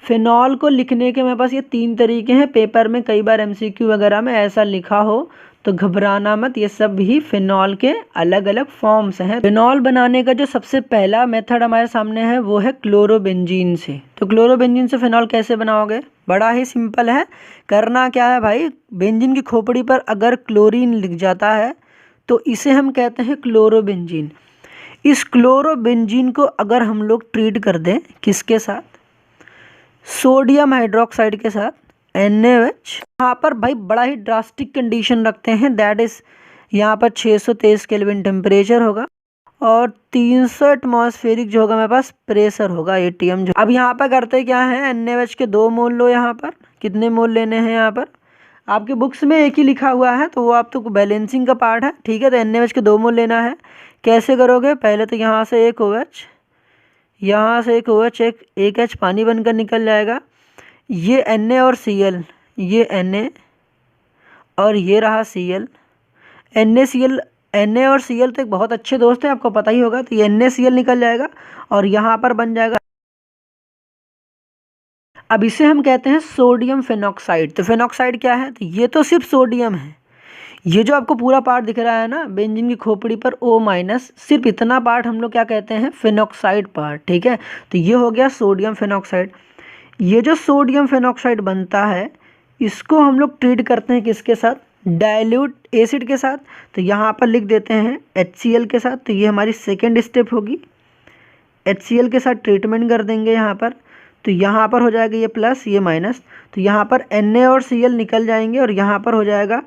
Phenol को लिखने के मेरे पास ये 3 तरीके हैं। पेपर में कई बार एमसीक्यू वगैरह में ऐसा लिखा हो तो घबराना मत, ये सब भी फिनॉल के अलग अलग फॉर्म्स हैं। फिनॉल बनाने का जो सबसे पहला मेथड हमारे सामने है वो है क्लोरोबेंजीन से। तो क्लोरोबेंजीन से फिनॉल कैसे बनाओगे? बड़ा ही सिंपल है। करना क्या है भाई, बेंजीन की खोपड़ी पर अगर क्लोरीन लिख जाता है तो इसे हम कहते हैं क्लोरोबेंजीन। इस क्लोरोबेंजीन को अगर हम लोग ट्रीट कर दें किसके साथ? सोडियम हाइड्रोक्साइड के साथ, NaOH। यहाँ पर भाई बड़ा ही ड्रास्टिक कंडीशन रखते हैं, दैट इज यहाँ पर 623 केल्विन टेम्परेचर होगा और 300 एटमॉस्फेरिक जो होगा मेरे पास प्रेशर होगा, ATM जो। अब यहाँ पर करते क्या है, NaOH के 2 मोल लो। यहाँ पर कितने मोल लेने हैं? यहाँ पर आपके बुक्स में एक ही लिखा हुआ है तो वो आप तो बैलेंसिंग का पार्ट है, ठीक है। तो NaOH के 2 मोल लेना है। कैसे करोगे? पहले तो यहाँ से एक OH, यहाँ से एक OH, एक H पानी बनकर निकल जाएगा। ये Na और Cl, ये Na और ये रहा Cl। NaCl, Na और Cl तो एक बहुत अच्छे दोस्त हैं, आपको पता ही होगा। तो ये NaCl निकल जाएगा और यहाँ पर बन जाएगा। अब इसे हम कहते हैं सोडियम फेनॉक्साइड। तो फेनॉक्साइड क्या है? तो ये तो सिर्फ सोडियम है। ये जो आपको पूरा पार्ट दिख रहा है ना बेंजीन की खोपड़ी पर O-, सिर्फ इतना पार्ट हम लोग क्या कहते हैं? फेनॉक्साइड पार्ट, ठीक है। तो ये हो गया सोडियम फेनॉक्साइड। ये जो सोडियम फेनॉक्साइड बनता है इसको हम लोग ट्रीट करते हैं किसके साथ? डाइल्यूट एसिड के साथ। तो यहाँ पर लिख देते हैं HCl के साथ। तो ये हमारी सेकेंड स्टेप होगी। HCl के साथ ट्रीटमेंट कर देंगे यहाँ पर। तो यहाँ पर हो जाएगा ये प्लस, ये माइनस। तो यहाँ पर Na और Cl निकल जाएंगे और यहाँ पर हो जाएगा।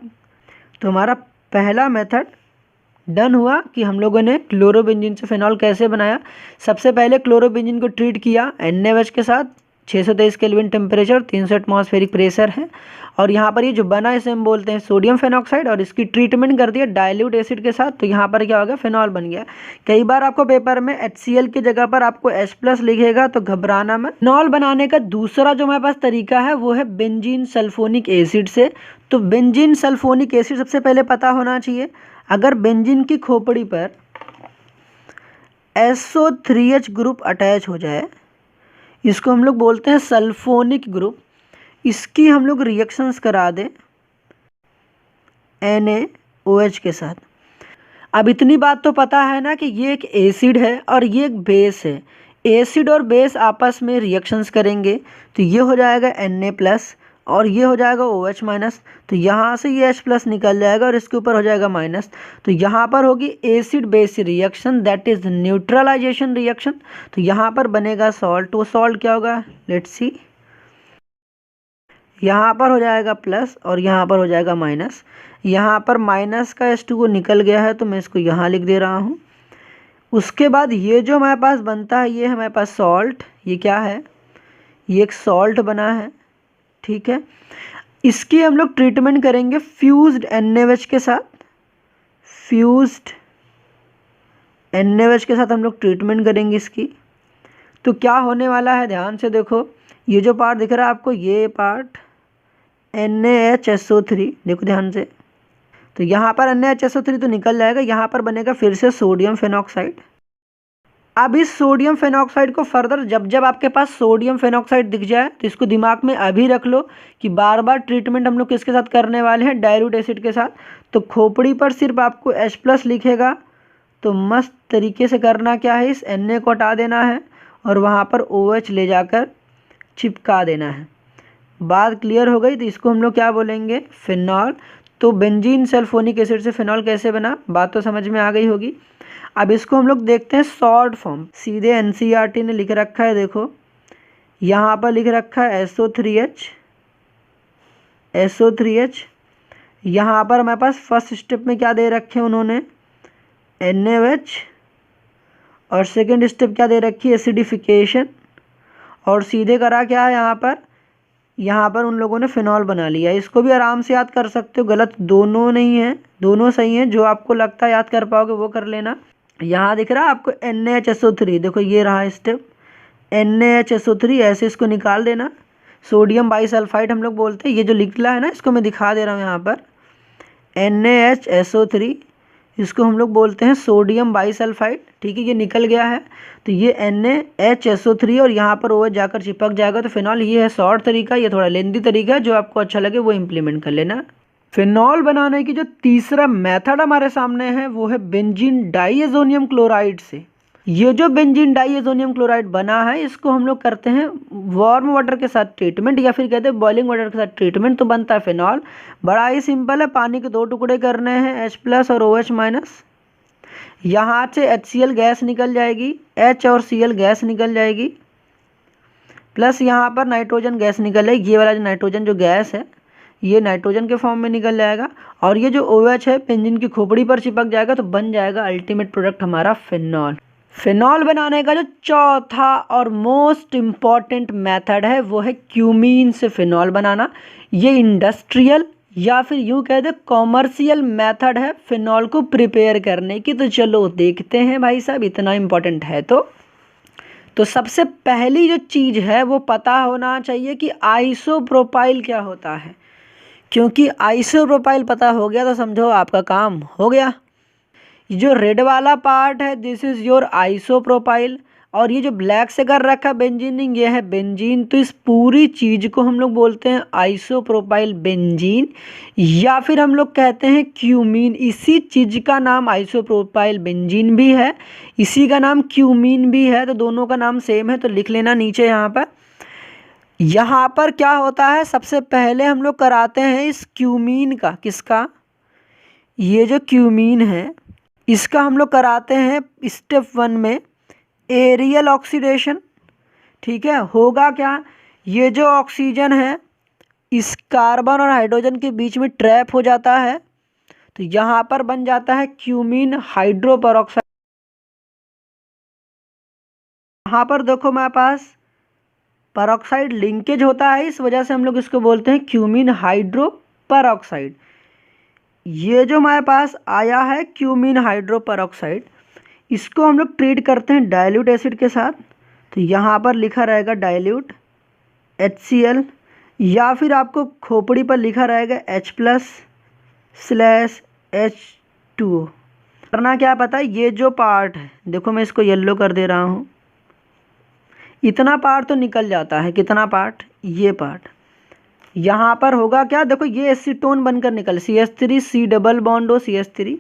तो हमारा पहला मेथड डन हुआ कि हम लोगों ने क्लोरोबेंजीन से फिनॉल कैसे बनाया। सबसे पहले क्लोरोबेंजीन को ट्रीट किया NaOH के साथ, 623 केल्विन टेम्परेचर, 300 एटमॉस्फेरिक प्रेशर है। और यहाँ पर ये जो बना इसे हम बोलते हैं सोडियम फेनॉक्साइड और इसकी ट्रीटमेंट कर दिया डाइल्यूट एसिड के साथ। तो यहाँ पर क्या हो गया? फिनॉल बन गया। कई बार आपको पेपर में HCl की जगह पर आपको H+ लिखेगा तो घबराना मत। फिनॉल बनाने का दूसरा जो हमारे पास तरीका है वो है बेंजीन सल्फोनिक एसिड से। तो बेंजीन सल्फोनिक एसिड सबसे पहले पता होना चाहिए। अगर बेंजीन की खोपड़ी पर SO3H ग्रुप अटैच हो जाए, इसको हम लोग बोलते हैं सल्फोनिक ग्रुप, इसकी हम लोग रिएक्शंस करा दें NaOH के साथ। अब इतनी बात तो पता है ना कि ये एक एसिड है और ये एक बेस है। एसिड और बेस आपस में रिएक्शंस करेंगे तो ये हो जाएगा Na+ और ये हो जाएगा OH-। तो यहाँ से ये H+ निकल जाएगा और इसके ऊपर हो जाएगा माइनस। तो यहाँ पर होगी acid base reaction, that is neutralisation reaction. तो यहाँ पर बनेगा सॉल्ट। वो सॉल्ट क्या होगा? Let's see. यहाँ पर हो जाएगा प्लस और यहाँ पर हो जाएगा माइनस। यहाँ पर माइनस का H2O निकल गया है तो मैं इसको यहाँ लिख दे रहा हूँ। उसके बाद ये जो हमारे पास बनता है ये हमारे पास सॉल्ट। ये क्या है? ये एक सॉल्ट बना है, ठीक है। इसकी हम लोग ट्रीटमेंट करेंगे फ्यूज्ड NaOH के साथ। फ्यूज्ड NaOH के साथ हम लोग ट्रीटमेंट करेंगे इसकी। तो क्या होने वाला है ध्यान से देखो। ये जो पार्ट दिख रहा है आपको, ये पार्ट NaHSO3, देखो ध्यान से। तो यहाँ पर NaHSO3 तो निकल जाएगा, यहाँ पर बनेगा फिर से सोडियम फेनॉक्साइड। अब इस सोडियम फेनॉक्साइड को फर्दर जब जब आपके पास सोडियम फेनॉक्साइड दिख जाए तो इसको दिमाग में अभी रख लो कि बार बार ट्रीटमेंट हम लोग किसके साथ करने वाले हैं? डाइल्यूट एसिड के साथ। तो खोपड़ी पर सिर्फ आपको H+ लिखेगा तो मस्त तरीके से करना क्या है, इस Na को हटा देना है और वहाँ पर OH ले जाकर चिपका देना है। बात क्लियर हो गई? तो इसको हम लोग क्या बोलेंगे? फिनॉल। तो बेंजीन सल्फोनिक एसिड से फिनॉल कैसे बना, बात तो समझ में आ गई होगी। अब इसको हम लोग देखते हैं शॉर्ट फॉर्म। सीधे NCERT ने लिख रखा है, देखो यहाँ पर लिख रखा है SO3H। यहाँ पर हमारे पास फर्स्ट स्टेप में क्या दे रखे हैं उन्होंने? NaOH। और सेकेंड स्टेप क्या दे रखी है? एसिडिफिकेशन। और सीधे करा क्या है यहाँ पर उन लोगों ने फिनॉल बना लिया। इसको भी आराम से याद कर सकते हो, गलत दोनों नहीं है, दोनों सही हैं। जो आपको लगता है याद कर पाओगे वो कर लेना। यहाँ दिख रहा है आपको NaHSO3, देखो ये रहा स्टेप NaHSO3, ऐसे इसको निकाल देना। सोडियम बाईसल्फाइड हम लोग बोलते हैं। ये जो निकला है ना इसको मैं दिखा दे रहा हूँ यहाँ पर NaHSO3। इसको हम लोग बोलते हैं सोडियम बाइसल्फाइड। ठीक है, ये निकल गया है तो ये NaHSO3 और यहाँ पर OH जाकर चिपक जाएगा तो फिनॉल। ये है शॉर्ट तरीका, ये थोड़ा लेंदी तरीका है, जो आपको अच्छा लगे वो इम्प्लीमेंट कर लेना। फिनॉल बनाने की जो तीसरा मेथड हमारे सामने है वो है बेंजीन डाइएजोनियम क्लोराइड से। ये जो बेंजीन डाइएजोनियम क्लोराइड बना है इसको हम लोग करते हैं वार्म वाटर के साथ ट्रीटमेंट या फिर कहते हैं बॉइलिंग वाटर के साथ ट्रीटमेंट, तो बनता है फिनॉल। बड़ा ही सिंपल है, पानी के 2 टुकड़े करने हैं, H+ और OH-। यहाँ से HCl गैस निकल जाएगी, H और Cl गैस निकल जाएगी, प्लस यहाँ पर नाइट्रोजन गैस निकल जाएगी। ये वाला जो नाइट्रोजन जो गैस है ये नाइट्रोजन के फॉर्म में निकल जाएगा और ये जो OH है बेंजीन की खोपड़ी पर चिपक जाएगा तो बन जाएगा अल्टीमेट प्रोडक्ट हमारा फिनॉल। फिनॉल बनाने का जो चौथा और मोस्ट इम्पॉर्टेंट मेथड है वो है क्यूमीन से फिनॉल बनाना। ये इंडस्ट्रियल या फिर यूँ कह दे कॉमर्शियल मेथड है फिनॉल को प्रिपेयर करने की। तो चलो देखते हैं भाई साहब, इतना इम्पॉर्टेंट है तो सबसे पहली जो चीज़ है वो पता होना चाहिए कि आइसोप्रोपाइल क्या होता है, क्योंकि आइसोप्रोपाइल पता हो गया तो समझो आपका काम हो गया। जो रेड वाला पार्ट है दिस इज़ योर आइसोप्रोपाइल और ये जो ब्लैक से कर रखा है बेंजीनिंग ये है बेंजीन। तो इस पूरी चीज़ को हम लोग बोलते हैं आइसोप्रोपाइल बेंजीन या फिर हम लोग कहते हैं क्यूमीन। इसी चीज़ का नाम आइसोप्रोपाइल बेंजीन भी है, इसी का नाम क्यूमीन भी है, तो दोनों का नाम सेम है। तो लिख लेना नीचे यहाँ पर। यहाँ पर क्या होता है, सबसे पहले हम लोग कराते हैं इस क्यूमीन का, किसका, ये जो क्यूमीन है इसका हम लोग कराते हैं स्टेप 1 में एरियल ऑक्सीडेशन। ठीक है, होगा क्या, ये जो ऑक्सीजन है इस कार्बन और हाइड्रोजन के बीच में ट्रैप हो जाता है तो यहाँ पर बन जाता है क्यूमीन हाइड्रोपरऑक्साइड। यहाँ पर देखो मेरे पास परऑक्साइड लिंकेज होता है, इस वजह से हम लोग इसको बोलते हैं क्यूमीन हाइड्रोपरऑक्साइड। ये जो हमारे पास आया है क्यूमीन हाइड्रोपरऑक्साइड इसको हम लोग ट्रीट करते हैं डाइल्यूट एसिड के साथ। तो यहाँ पर लिखा रहेगा डाइल्यूट HCl या फिर आपको खोपड़ी पर लिखा रहेगा H+/H2O। करना क्या पता है, ये जो पार्ट है देखो मैं इसको येलो कर दे रहा हूँ, इतना पार्ट तो निकल जाता है। कितना पार्ट, ये पार्ट। यहाँ पर होगा क्या, देखो ये एसीटोन बनकर निकल CH3 C डबल बॉन्ड हो CH3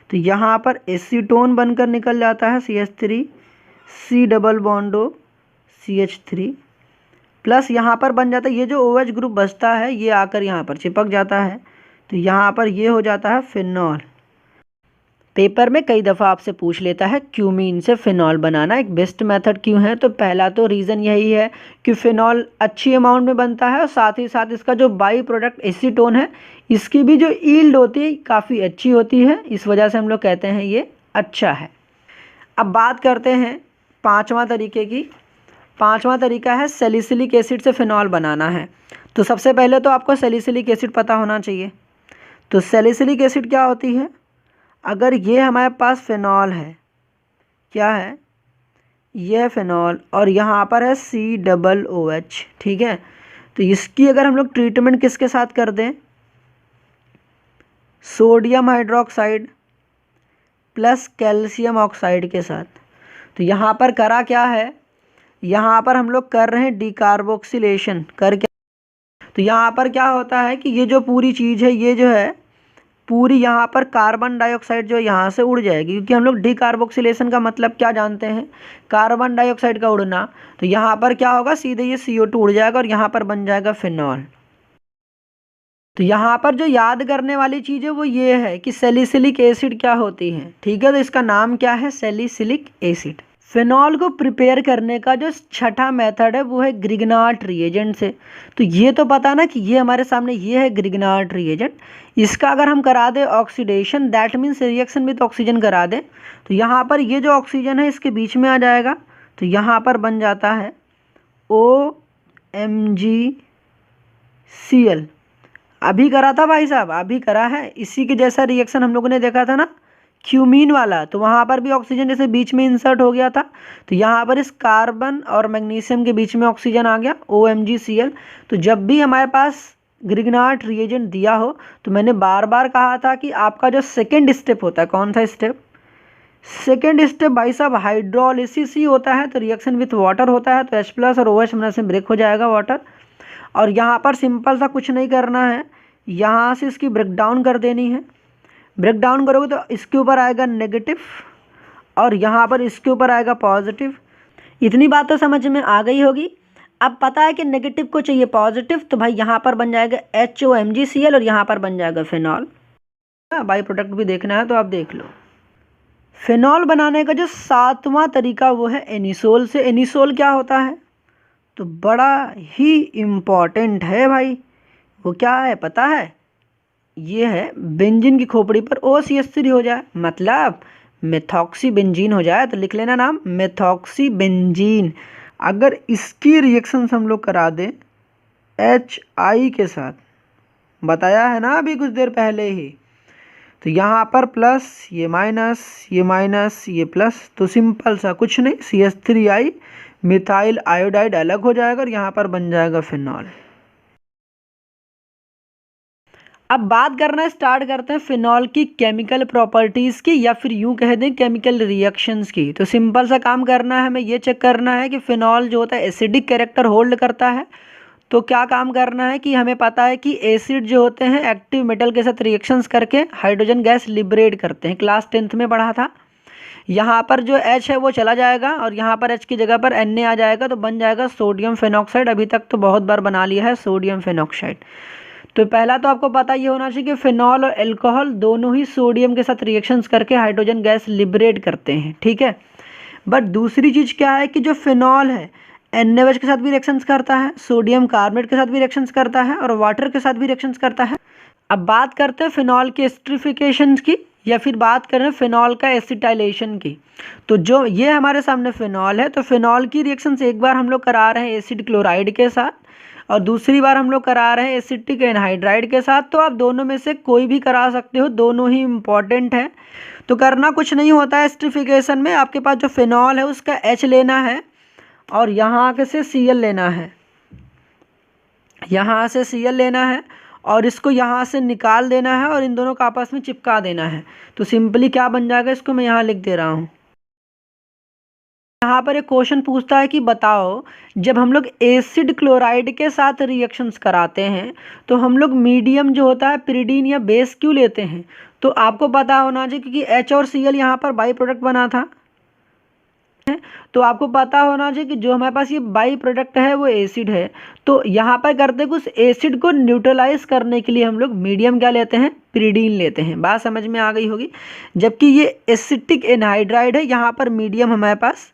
तो यहाँ पर एसीटोन बनकर निकल जाता है CH3 C डबल बॉन्ड हो CH3 प्लस यहाँ पर बन जाता है ये जो OH ग्रुप बचता है ये आकर यहाँ पर चिपक जाता है तो यहाँ पर ये हो जाता है फिनॉल। पेपर में कई दफ़ा आपसे पूछ लेता है क्यूमीन से फिनॉल बनाना एक बेस्ट मेथड क्यों है, तो पहला तो रीज़न यही है कि फिनॉल अच्छी अमाउंट में बनता है और साथ ही साथ इसका जो बाई प्रोडक्ट एसीटोन है इसकी भी जो ईल्ड होती है काफ़ी अच्छी होती है, इस वजह से हम लोग कहते हैं ये अच्छा है। अब बात करते हैं पाँचवा तरीके की। पाँचवा तरीका है सैलिसिलिक एसिड से फिनॉल बनाना है। तो सबसे पहले तो आपको सैलिसिलिक एसिड पता होना चाहिए। तो सैलिसिलिक एसिड क्या होती है, अगर ये हमारे पास फिनॉल है, क्या है, ये है फिनॉल और यहाँ पर है COOH। ठीक है, तो इसकी अगर हम लोग ट्रीटमेंट किसके साथ कर दें, sodium hydroxide plus calcium oxide के साथ। तो यहाँ पर करा क्या है, यहाँ पर हम लोग कर रहे हैं डिकार्बोक्सिलेशन करके। तो यहाँ पर क्या होता है कि ये जो पूरी चीज़ है ये जो है पूरी यहाँ पर कार्बन डाइऑक्साइड जो यहाँ से उड़ जाएगी, क्योंकि हम लोग डिकार्बोक्सिलेशन का मतलब क्या जानते हैं, कार्बन डाइऑक्साइड का उड़ना। तो यहाँ पर क्या होगा, सीधे ये CO2 उड़ जाएगा और यहाँ पर बन जाएगा फिनॉल। तो यहाँ पर जो याद करने वाली चीज़ है वो ये है कि सैलिसिलिक एसिड क्या होती है। ठीक है, तो इसका नाम क्या है, सैलिसिलिक एसिड। फिनॉल को प्रिपेयर करने का जो छठा मेथड है वो है ग्रिग्नार्ड रिएजेंट से। तो ये तो पता ना कि ये हमारे सामने ये है ग्रिग्नार्ड रिएजेंट, इसका अगर हम करा दें oxidation that means reaction with oxygen करा दें तो यहाँ पर ये जो ऑक्सीजन है इसके बीच में आ जाएगा तो यहाँ पर बन जाता है OMgCl। अभी करा था भाई साहब, अभी करा है, इसी के जैसा रिएक्शन हम लोगों ने देखा था ना क्यूमीन वाला, तो वहाँ पर भी ऑक्सीजन जैसे बीच में इंसर्ट हो गया था तो यहाँ पर इस कार्बन और मैग्नीशियम के बीच में ऑक्सीजन आ गया OMgCl। तो जब भी हमारे पास ग्रिग्नार्ड रिएजेंट दिया हो, तो मैंने बार बार कहा था कि आपका जो सेकेंड स्टेप होता है, कौन सा स्टेप, सेकेंड स्टेप भाई साहब हाइड्रोलिसिस ही होता है। तो रिएक्शन विथ वाटर होता है, तो H प्लस और OH में से ब्रेक हो जाएगा वाटर। और यहाँ पर सिंपल सा कुछ नहीं करना है, यहाँ से इसकी ब्रेक डाउन कर देनी है। ब्रेक डाउन करोगे तो इसके ऊपर आएगा नेगेटिव और यहाँ पर इसके ऊपर आएगा पॉजिटिव। इतनी बात तो समझ में आ गई होगी। अब पता है कि नेगेटिव को चाहिए पॉजिटिव, तो भाई यहाँ पर बन जाएगा HOMgCl और यहाँ पर बन जाएगा फिनॉल। बाई प्रोडक्ट भी देखना है तो आप देख लो। फिनॉल बनाने का जो 7वां तरीका वो है एनिसोल से। एनिसोल क्या होता है, तो बड़ा ही इम्पॉर्टेंट है भाई। वो क्या है पता है, ये है बेंजीन की खोपड़ी पर OCH3 हो जाए, मतलब मेथॉक्सी बेंजीन हो जाए, तो लिख लेना नाम मेथॉक्सी बेंजीन। अगर इसकी रिएक्शन हम लोग करा दें HI के साथ, बताया है ना अभी कुछ देर पहले ही, तो यहाँ पर प्लस, ये माइनस, ये माइनस, ये प्लस, तो सिंपल सा कुछ नहीं, CH3I मिथाइल आयोडाइड अलग हो जाएगा और यहाँ पर बन जाएगा फिनॉल। अब बात करना स्टार्ट करते हैं फिनॉल की केमिकल प्रॉपर्टीज़ की, या फिर यूं कह दें केमिकल रिएक्शंस की। तो सिंपल सा काम करना है, हमें ये चेक करना है कि फिनॉल जो होता है एसिडिक कैरेक्टर होल्ड करता है। तो क्या काम करना है कि हमें पता है कि एसिड जो होते हैं एक्टिव मेटल के साथ रिएक्शंस करके हाइड्रोजन गैस लिबरेट करते हैं, क्लास 10th में पढ़ा था। यहाँ पर जो H है वो चला जाएगा और यहाँ पर H की जगह पर Na आ जाएगा, तो बन जाएगा सोडियम फेनॉक्साइड। अभी तक तो बहुत बार बना लिया है सोडियम फेनॉक्साइड। तो पहला तो आपको पता ये होना चाहिए कि फिनॉल और अल्कोहल दोनों ही सोडियम के साथ रिएक्शंस करके हाइड्रोजन गैस लिबरेट करते हैं, ठीक है। बट दूसरी चीज़ क्या है कि जो फिनॉल है NaOH के साथ भी रिएक्शंस करता है, सोडियम कार्बोनेट के साथ भी रिएक्शंस करता है और वाटर के साथ भी रिएक्शंस करता है। अब बात करते हैं फिनॉल के एस्टरिफिकेशन की, या फिर बात करें फिनॉल का एसिटाइलेशन की। तो जो ये हमारे सामने फिनॉल है, तो फिनॉल की रिएक्शंस एक बार हम लोग करा रहे हैं एसिड क्लोराइड के साथ और दूसरी बार हम लोग करा रहे हैं एसिटिक एनहाइड्राइड के साथ। तो आप दोनों में से कोई भी करा सकते हो, दोनों ही इम्पॉर्टेंट है। तो करना कुछ नहीं होता है एस्टरिफिकेशन में, आपके पास जो फिनॉल है उसका H लेना है और यहाँ के से Cl लेना है, यहाँ से Cl लेना है और इसको यहाँ से निकाल देना है और इन दोनों को आपस में चिपका देना है। तो सिंपली क्या बन जाएगा, इसको मैं यहाँ लिख दे रहा हूँ। यहाँ पर एक क्वेश्चन पूछता है कि बताओ जब हम लोग एसिड क्लोराइड के साथ रिएक्शंस कराते हैं तो हम लोग मीडियम जो होता है पिरिडीन या बेस क्यों लेते हैं। तो आपको पता होना चाहिए क्योंकि H और Cl यहाँ पर बाई प्रोडक्ट बना था, तो आपको पता होना चाहिए कि जो हमारे पास ये बाई प्रोडक्ट है वो एसिड है। तो यहाँ पर करते कुछ एसिड को न्यूट्रलाइज करने के लिए हम लोग मीडियम क्या लेते हैं, पिरिडीन लेते हैं। बात समझ में आ गई होगी। जबकि ये एसिटिक एनहाइड्राइड है, यहाँ पर मीडियम हमारे पास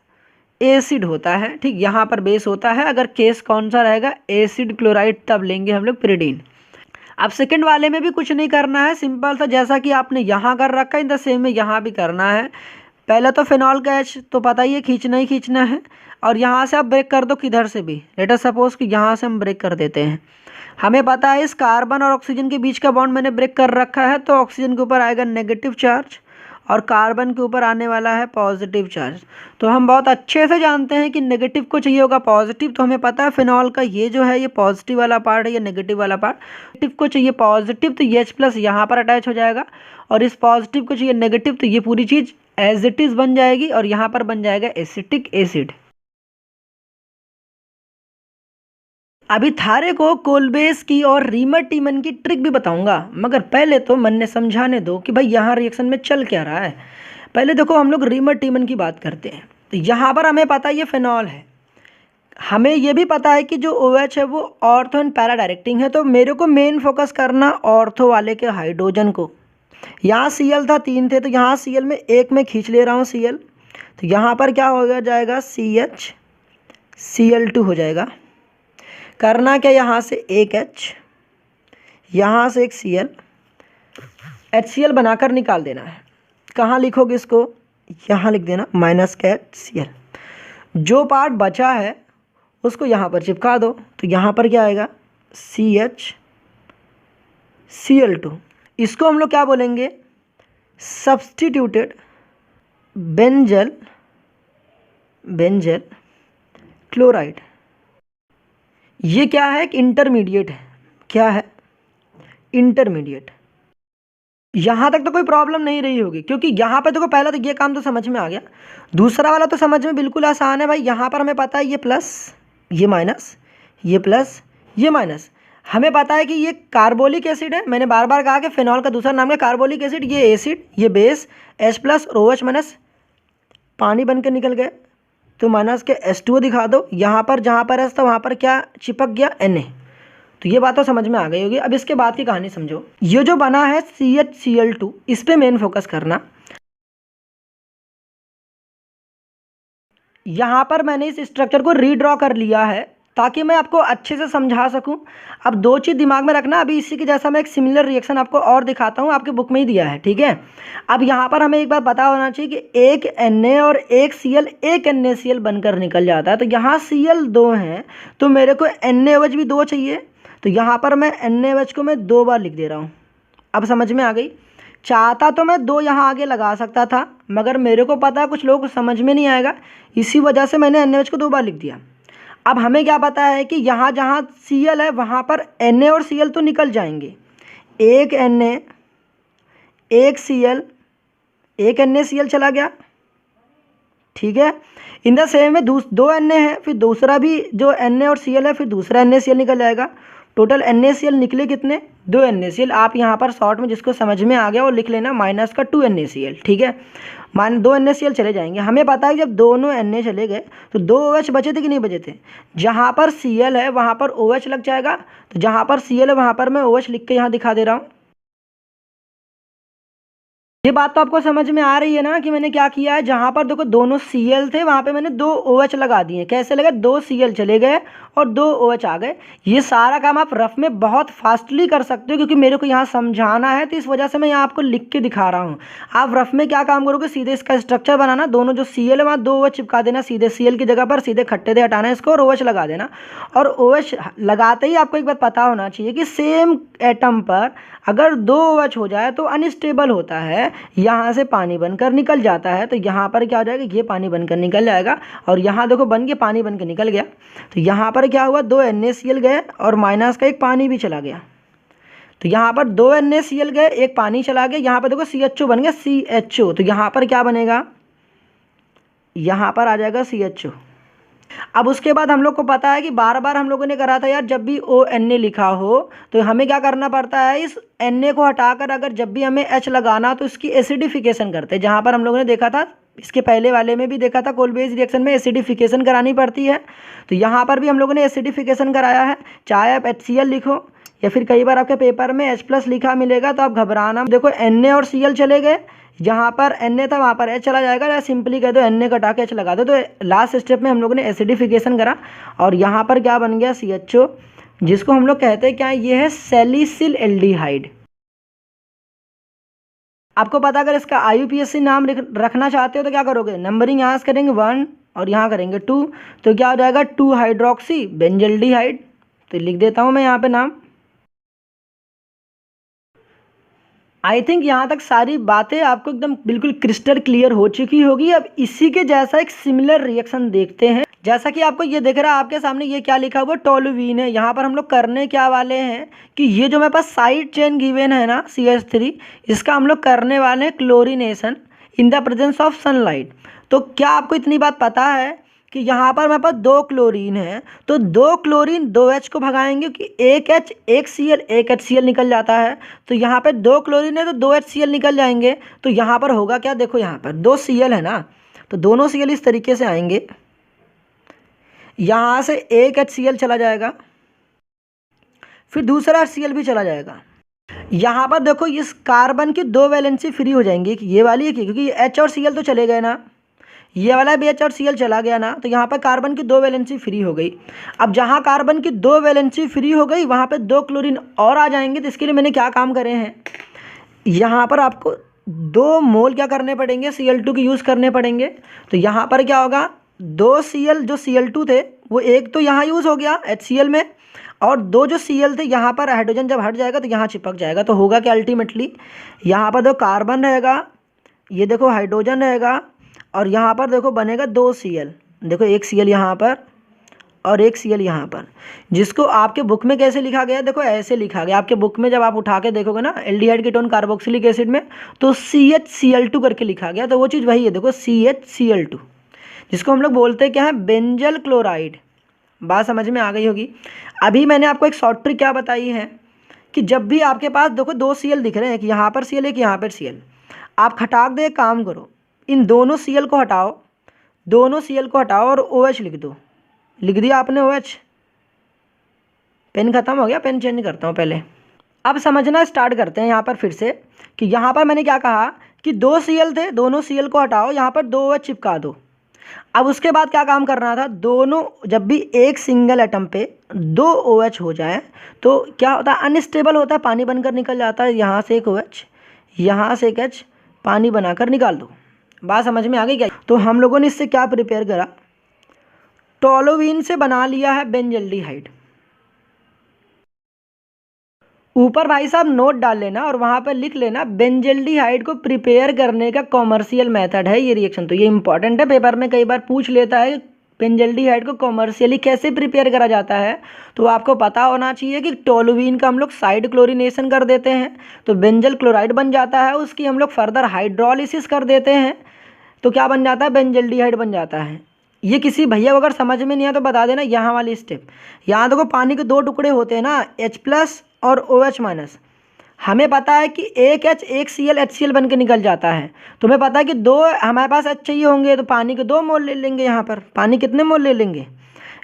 एसिड होता है, ठीक, यहाँ पर बेस होता है। अगर केस कौन सा रहेगा एसिड क्लोराइड, तब लेंगे हम लोग पिरिडीन। अब सेकंड वाले में भी कुछ नहीं करना है, सिंपल सा जैसा कि आपने यहाँ कर रखा है इन द सेम में यहाँ भी करना है। पहले तो फिनॉल का H तो पता ही है खींचना ही खींचना है और यहाँ से आप ब्रेक कर दो किधर से भी। लेट अस सपोज कि यहाँ से हम ब्रेक कर देते हैं। हमें पता है इस कार्बन और ऑक्सीजन के बीच का बॉन्ड मैंने ब्रेक कर रखा है, तो ऑक्सीजन के ऊपर आएगा नेगेटिव चार्ज और कार्बन के ऊपर आने वाला है पॉजिटिव चार्ज। तो हम बहुत अच्छे से जानते हैं कि नेगेटिव को चाहिए होगा पॉजिटिव, तो हमें पता है फिनॉल का ये जो है ये पॉजिटिव वाला पार्ट है, ये नेगेटिव वाला पार्ट। नेगेटिव को चाहिए पॉजिटिव तो ये H प्लस यहाँ पर अटैच हो जाएगा और इस पॉजिटिव को चाहिए नेगेटिव, तो ये पूरी चीज़ एज इट इज़ बन जाएगी और यहाँ पर बन जाएगा एसिटिक एसिड। अभी थारे को कोलबेस की और रीमर टीमन की ट्रिक भी बताऊंगा, मगर पहले तो मन ने समझाने दो कि भाई यहाँ रिएक्शन में चल क्या रहा है। पहले देखो हम लोग रीमर टीमन की बात करते हैं। तो यहाँ पर हमें पता है ये फिनॉल है, हमें ये भी पता है कि जो OH है वो ऑर्थो एंड पैरा डायरेक्टिंग है। तो मेरे को मेन फोकस करना ऑर्थो वाले के हाइड्रोजन को। यहाँ Cl था 3 थे, तो यहाँ Cl में एक में खींच ले रहा हूँ Cl, तो यहाँ पर क्या हो जाएगा CH Cl2 हो जाएगा। करना क्या, यहाँ से एक H, यहाँ से एक Cl, HCl बनाकर निकाल देना है। कहाँ लिखोगे इसको, यहाँ लिख देना माइनस का HCl। जो पार्ट बचा है उसको यहाँ पर चिपका दो, तो यहाँ पर क्या आएगा CH Cl2। इसको हम लोग क्या बोलेंगे, सब्स्टिट्यूटेड बेंजल क्लोराइड। ये क्या है, एक इंटरमीडिएट है। क्या है, इंटरमीडिएट। यहाँ तक तो कोई प्रॉब्लम नहीं रही होगी, क्योंकि यहाँ पे देखो पहला तो ये काम तो समझ में आ गया, दूसरा वाला तो समझ में बिल्कुल आसान है भाई। यहाँ पर हमें पता है ये प्लस ये माइनस, ये प्लस ये माइनस। हमें पता है कि ये कार्बोलिक एसिड है, मैंने बार बार कहा कि फिनॉल का दूसरा नाम है कार्बोलिक एसिड। ये एसिड, ये बेस H प्लस और OH माइनस पानी बन के निकल गए, तो माइनस के H2O दिखा दो। यहाँ पर जहाँ पर H था वहाँ पर क्या चिपक गया, Na। तो ये बात तो समझ में आ गई होगी। अब इसके बाद की कहानी समझो। ये जो बना है CHCl2, इस पे मेन फोकस करना। यहाँ पर मैंने इस स्ट्रक्चर को रीड्रॉ कर लिया है ताकि मैं आपको अच्छे से समझा सकूं। अब दो चीज़ दिमाग में रखना, अभी इसी के जैसा मैं एक सिमिलर रिएक्शन आपको और दिखाता हूँ, आपके बुक में ही दिया है, ठीक है। अब यहाँ पर हमें एक बात पता होना चाहिए कि एक Na और एक Cl एक NaCl बनकर निकल जाता है। तो यहाँ Cl 2 हैं, तो मेरे को NaOH भी 2 चाहिए। तो यहाँ पर मैं NaOH को मैं 2 बार लिख दे रहा हूँ। अब समझ में आ गई। चाहता तो मैं 2 यहाँ आगे लगा सकता था, मगर मेरे को पता है कुछ लोग समझ में नहीं आएगा, इसी वजह से मैंने NaOH को 2 बार लिख दिया। अब हमें क्या पता है कि यहाँ जहाँ Cl है वहाँ पर Na और Cl तो निकल जाएंगे, एक Na एक Cl एक NaCl चला गया, ठीक है। इन द सेम में दो Na है, फिर दूसरा भी जो Na और Cl है, फिर दूसरा NaCl निकल जाएगा। टोटल NaCl निकले कितने, 2 NaCl। आप यहाँ पर शॉर्ट में जिसको समझ में आ गया वो लिख लेना माइनस का 2 NaCl, ठीक है। मान 2 NaCl चले जाएंगे। हमें पता है जब दोनों Na चले गए तो 2 OH बचे थे कि नहीं बचे थे। जहाँ पर Cl है वहाँ पर OH लग जाएगा, तो जहाँ पर Cl है वहाँ पर मैं OH लिख के यहाँ दिखा दे रहा हूँ। ये बात तो आपको समझ में आ रही है ना कि मैंने क्या किया है। जहाँ पर देखो दोनों Cl थे वहाँ पे मैंने 2 OH लगा दिए। कैसे लगे, 2 Cl चले गए और 2 OH आ गए। ये सारा काम आप रफ में बहुत फास्टली कर सकते हो, क्योंकि मेरे को यहाँ समझाना है, तो इस वजह से मैं यहाँ आपको लिख के दिखा रहा हूँ। आप रफ में क्या काम करोगे, सीधे इसका स्ट्रक्चर बनाना, दोनों जो Cl है वहाँ 2 OH चिपका देना, सीधे Cl की जगह पर सीधे खट्टे थे हटाना इसको और OH लगा देना। और OH लगाते ही आपको एक बात पता होना चाहिए कि सेम एटम पर अगर 2 OH हो जाए तो अनस्टेबल होता है, यहाँ से पानी बनकर निकल जाता है। तो यहाँ पर क्या हो जाएगा, ये पानी बनकर निकल जाएगा, और यहाँ देखो बन के पानी बनकर निकल गया। तो यहाँ पर क्या हुआ, 2 NaCl गए और माइनस का एक पानी भी चला गया। तो यहाँ पर 2 NaCl गए, एक पानी चला गया। यहाँ पर देखो CHO बन गया, CHO। तो यहाँ पर क्या बनेगा, यहाँ पर आ जाएगा CHO। अब उसके बाद हम लोग को पता है कि बार बार हम लोगों ने करा था यार, जब भी ONA लिखा हो तो हमें क्या करना पड़ता है, इस Na को हटाकर अगर जब भी हमें H लगाना तो इसकी एसिडिफिकेशन करते हैं। जहाँ पर हम लोगों ने देखा था, इसके पहले वाले में भी देखा था, कोल बेस रिएक्शन में एसिडिफिकेशन करानी पड़ती है। तो यहाँ पर भी हम लोगों ने एसिडिफिकेशन कराया है। चाहे आप HCl लिखो या फिर कई बार आपके पेपर में H प्लस लिखा मिलेगा, तो आप घबराना। देखो Na और Cl चले गए, जहाँ पर Na था वहाँ पर H चला जाएगा, या सिंपली कह दो Na कटा के H लगा दो। तो लास्ट स्टेप में हम लोगों ने एसिडिफिकेशन करा और यहाँ पर क्या बन गया, CHO, जिसको हम लोग कहते हैं क्या, ये है सैलिसिल एल्डिहाइड। आपको पता, अगर इसका IUPAC नाम रखना चाहते हो तो क्या करोगे, नंबरिंग यहाँ से करेंगे 1 और यहाँ करेंगे 2, तो क्या हो जाएगा 2 हाइड्रोक्सी बेंजल्डिहाइड। तो लिख देता हूँ मैं यहाँ पे नाम। आई थिंक यहाँ तक सारी बातें आपको एकदम बिल्कुल क्रिस्टल क्लियर हो चुकी होगी। अब इसी के जैसा एक सिमिलर रिएक्शन देखते हैं। जैसा कि आपको ये दिख रहा है आपके सामने, ये क्या लिखा हुआ, टोलुवीन है। यहाँ पर हम लोग करने क्या वाले हैं कि ये जो मेरे पास साइड चेन गिवन है ना CH3, इसका हम लोग करने वाले हैं chlorination in the presence of sunlight. तो क्या आपको इतनी बात पता है कि यहाँ पर मेरे पास 2 क्लोरीन है, तो 2 क्लोरीन 2 H को भगाएंगे कि एक H एक Cl एक HCl निकल जाता है। तो यहाँ पे 2 क्लोरीन है तो 2 HCl निकल जाएंगे। तो यहाँ पर होगा क्या, देखो यहाँ पर 2 Cl है ना, तो दोनों Cl इस तरीके से आएंगे, यहाँ से एक HCl चला जाएगा, फिर दूसरा HCl भी चला जाएगा। यहाँ पर देखो इस कार्बन की 2 वैलेंसी फ्री हो जाएंगी, ये वाली है, क्योंकि H और Cl तो चले गए ना, ये वाला भी H और Cl चला गया ना, तो यहाँ पर कार्बन की 2 वैलेंसी फ्री हो गई। अब जहाँ कार्बन की 2 वैलेंसी फ्री हो गई वहाँ पे 2 क्लोरीन और आ जाएंगे। तो इसके लिए मैंने क्या काम करे हैं, यहाँ पर आपको 2 मोल क्या करने पड़ेंगे, Cl2 के यूज़ करने पड़ेंगे। तो यहाँ पर क्या होगा, 2 Cl जो Cl2 थे वो एक तो यहाँ यूज़ हो गया HCl में, और 2 जो Cl थे यहाँ पर हाइड्रोजन जब हट जाएगा तो यहाँ चिपक जाएगा। तो होगा क्या, अल्टीमेटली यहाँ पर देखो कार्बन रहेगा, ये देखो हाइड्रोजन रहेगा, और यहाँ पर देखो बनेगा 2 Cl। देखो एक Cl यहाँ पर और एक Cl यहाँ पर, जिसको आपके बुक में कैसे लिखा गया है, देखो ऐसे लिखा गया आपके बुक में। जब आप उठा के देखोगे ना एल्डिहाइड कीटोन कार्बोक्सिलिक एसिड में, तो CHCl2 करके लिखा गया, तो वो चीज़ वही है, देखो CHCl2, जिसको हम लोग बोलते हैं क्या है, बेंजल क्लोराइड। बात समझ में आ गई होगी। अभी मैंने आपको एक शॉर्ट ट्रिक क्या बताई है कि जब भी आपके पास देखो 2 Cl दिख रहे हैं, कि यहाँ पर Cl एक यहाँ पर Cl, आप खटाक दे, एक काम करो, इन दोनों Cl को हटाओ, दोनों Cl को हटाओ और OH लिख दो। लिख दिया आपने OH, पेन खत्म हो गया, पेन चेंज करता हूँ पहले। अब समझना स्टार्ट करते हैं यहाँ पर फिर से, कि यहाँ पर मैंने क्या कहा कि 2 Cl थे, दोनों Cl को हटाओ, यहाँ पर 2 OH चिपका दो। अब उसके बाद क्या काम करना था, दोनों जब भी एक सिंगल एटम पे 2 OH हो जाए तो क्या होता है, अनस्टेबल होता है, पानी बनकर निकल जाता है। यहाँ से एक OH, यहाँ से एक H, पानी बनाकर निकाल दो। बात समझ में आ गई क्या? तो हम लोगों ने इससे क्या प्रिपेयर करा, टोलुइन से बना लिया है बेंजल्डिहाइड। ऊपर भाई साहब नोट डाल लेना और वहाँ पर लिख लेना, बेंजल्डिहाइड को प्रिपेयर करने का कॉमर्शियल मेथड है ये रिएक्शन। तो ये इंपॉर्टेंट है, पेपर में कई बार पूछ लेता है बेंजल्डिहाइड को कॉमर्शियली कैसे प्रिपेयर करा जाता है। तो आपको पता होना चाहिए कि टोलुइन का हम लोग साइड क्लोरिनेशन कर देते हैं तो बेंजल क्लोराइड बन जाता है, उसकी हम लोग फर्दर हाइड्रोलिसिस कर देते हैं तो क्या बन जाता है, बेंजल्डिहाइड बन जाता है। ये किसी भैया को अगर समझ में नहीं आया तो बता देना, यहाँ वाली स्टेप। यहाँ देखो पानी के 2 टुकड़े होते हैं ना, H+ और OH-। हमें पता है कि एक H एक Cl HCl बन के निकल जाता है। तुम्हें पता है कि 2 हमारे पास H चाहिए होंगे तो पानी के 2 मोल ले लेंगे। यहाँ पर पानी कितने मोल ले लेंगे,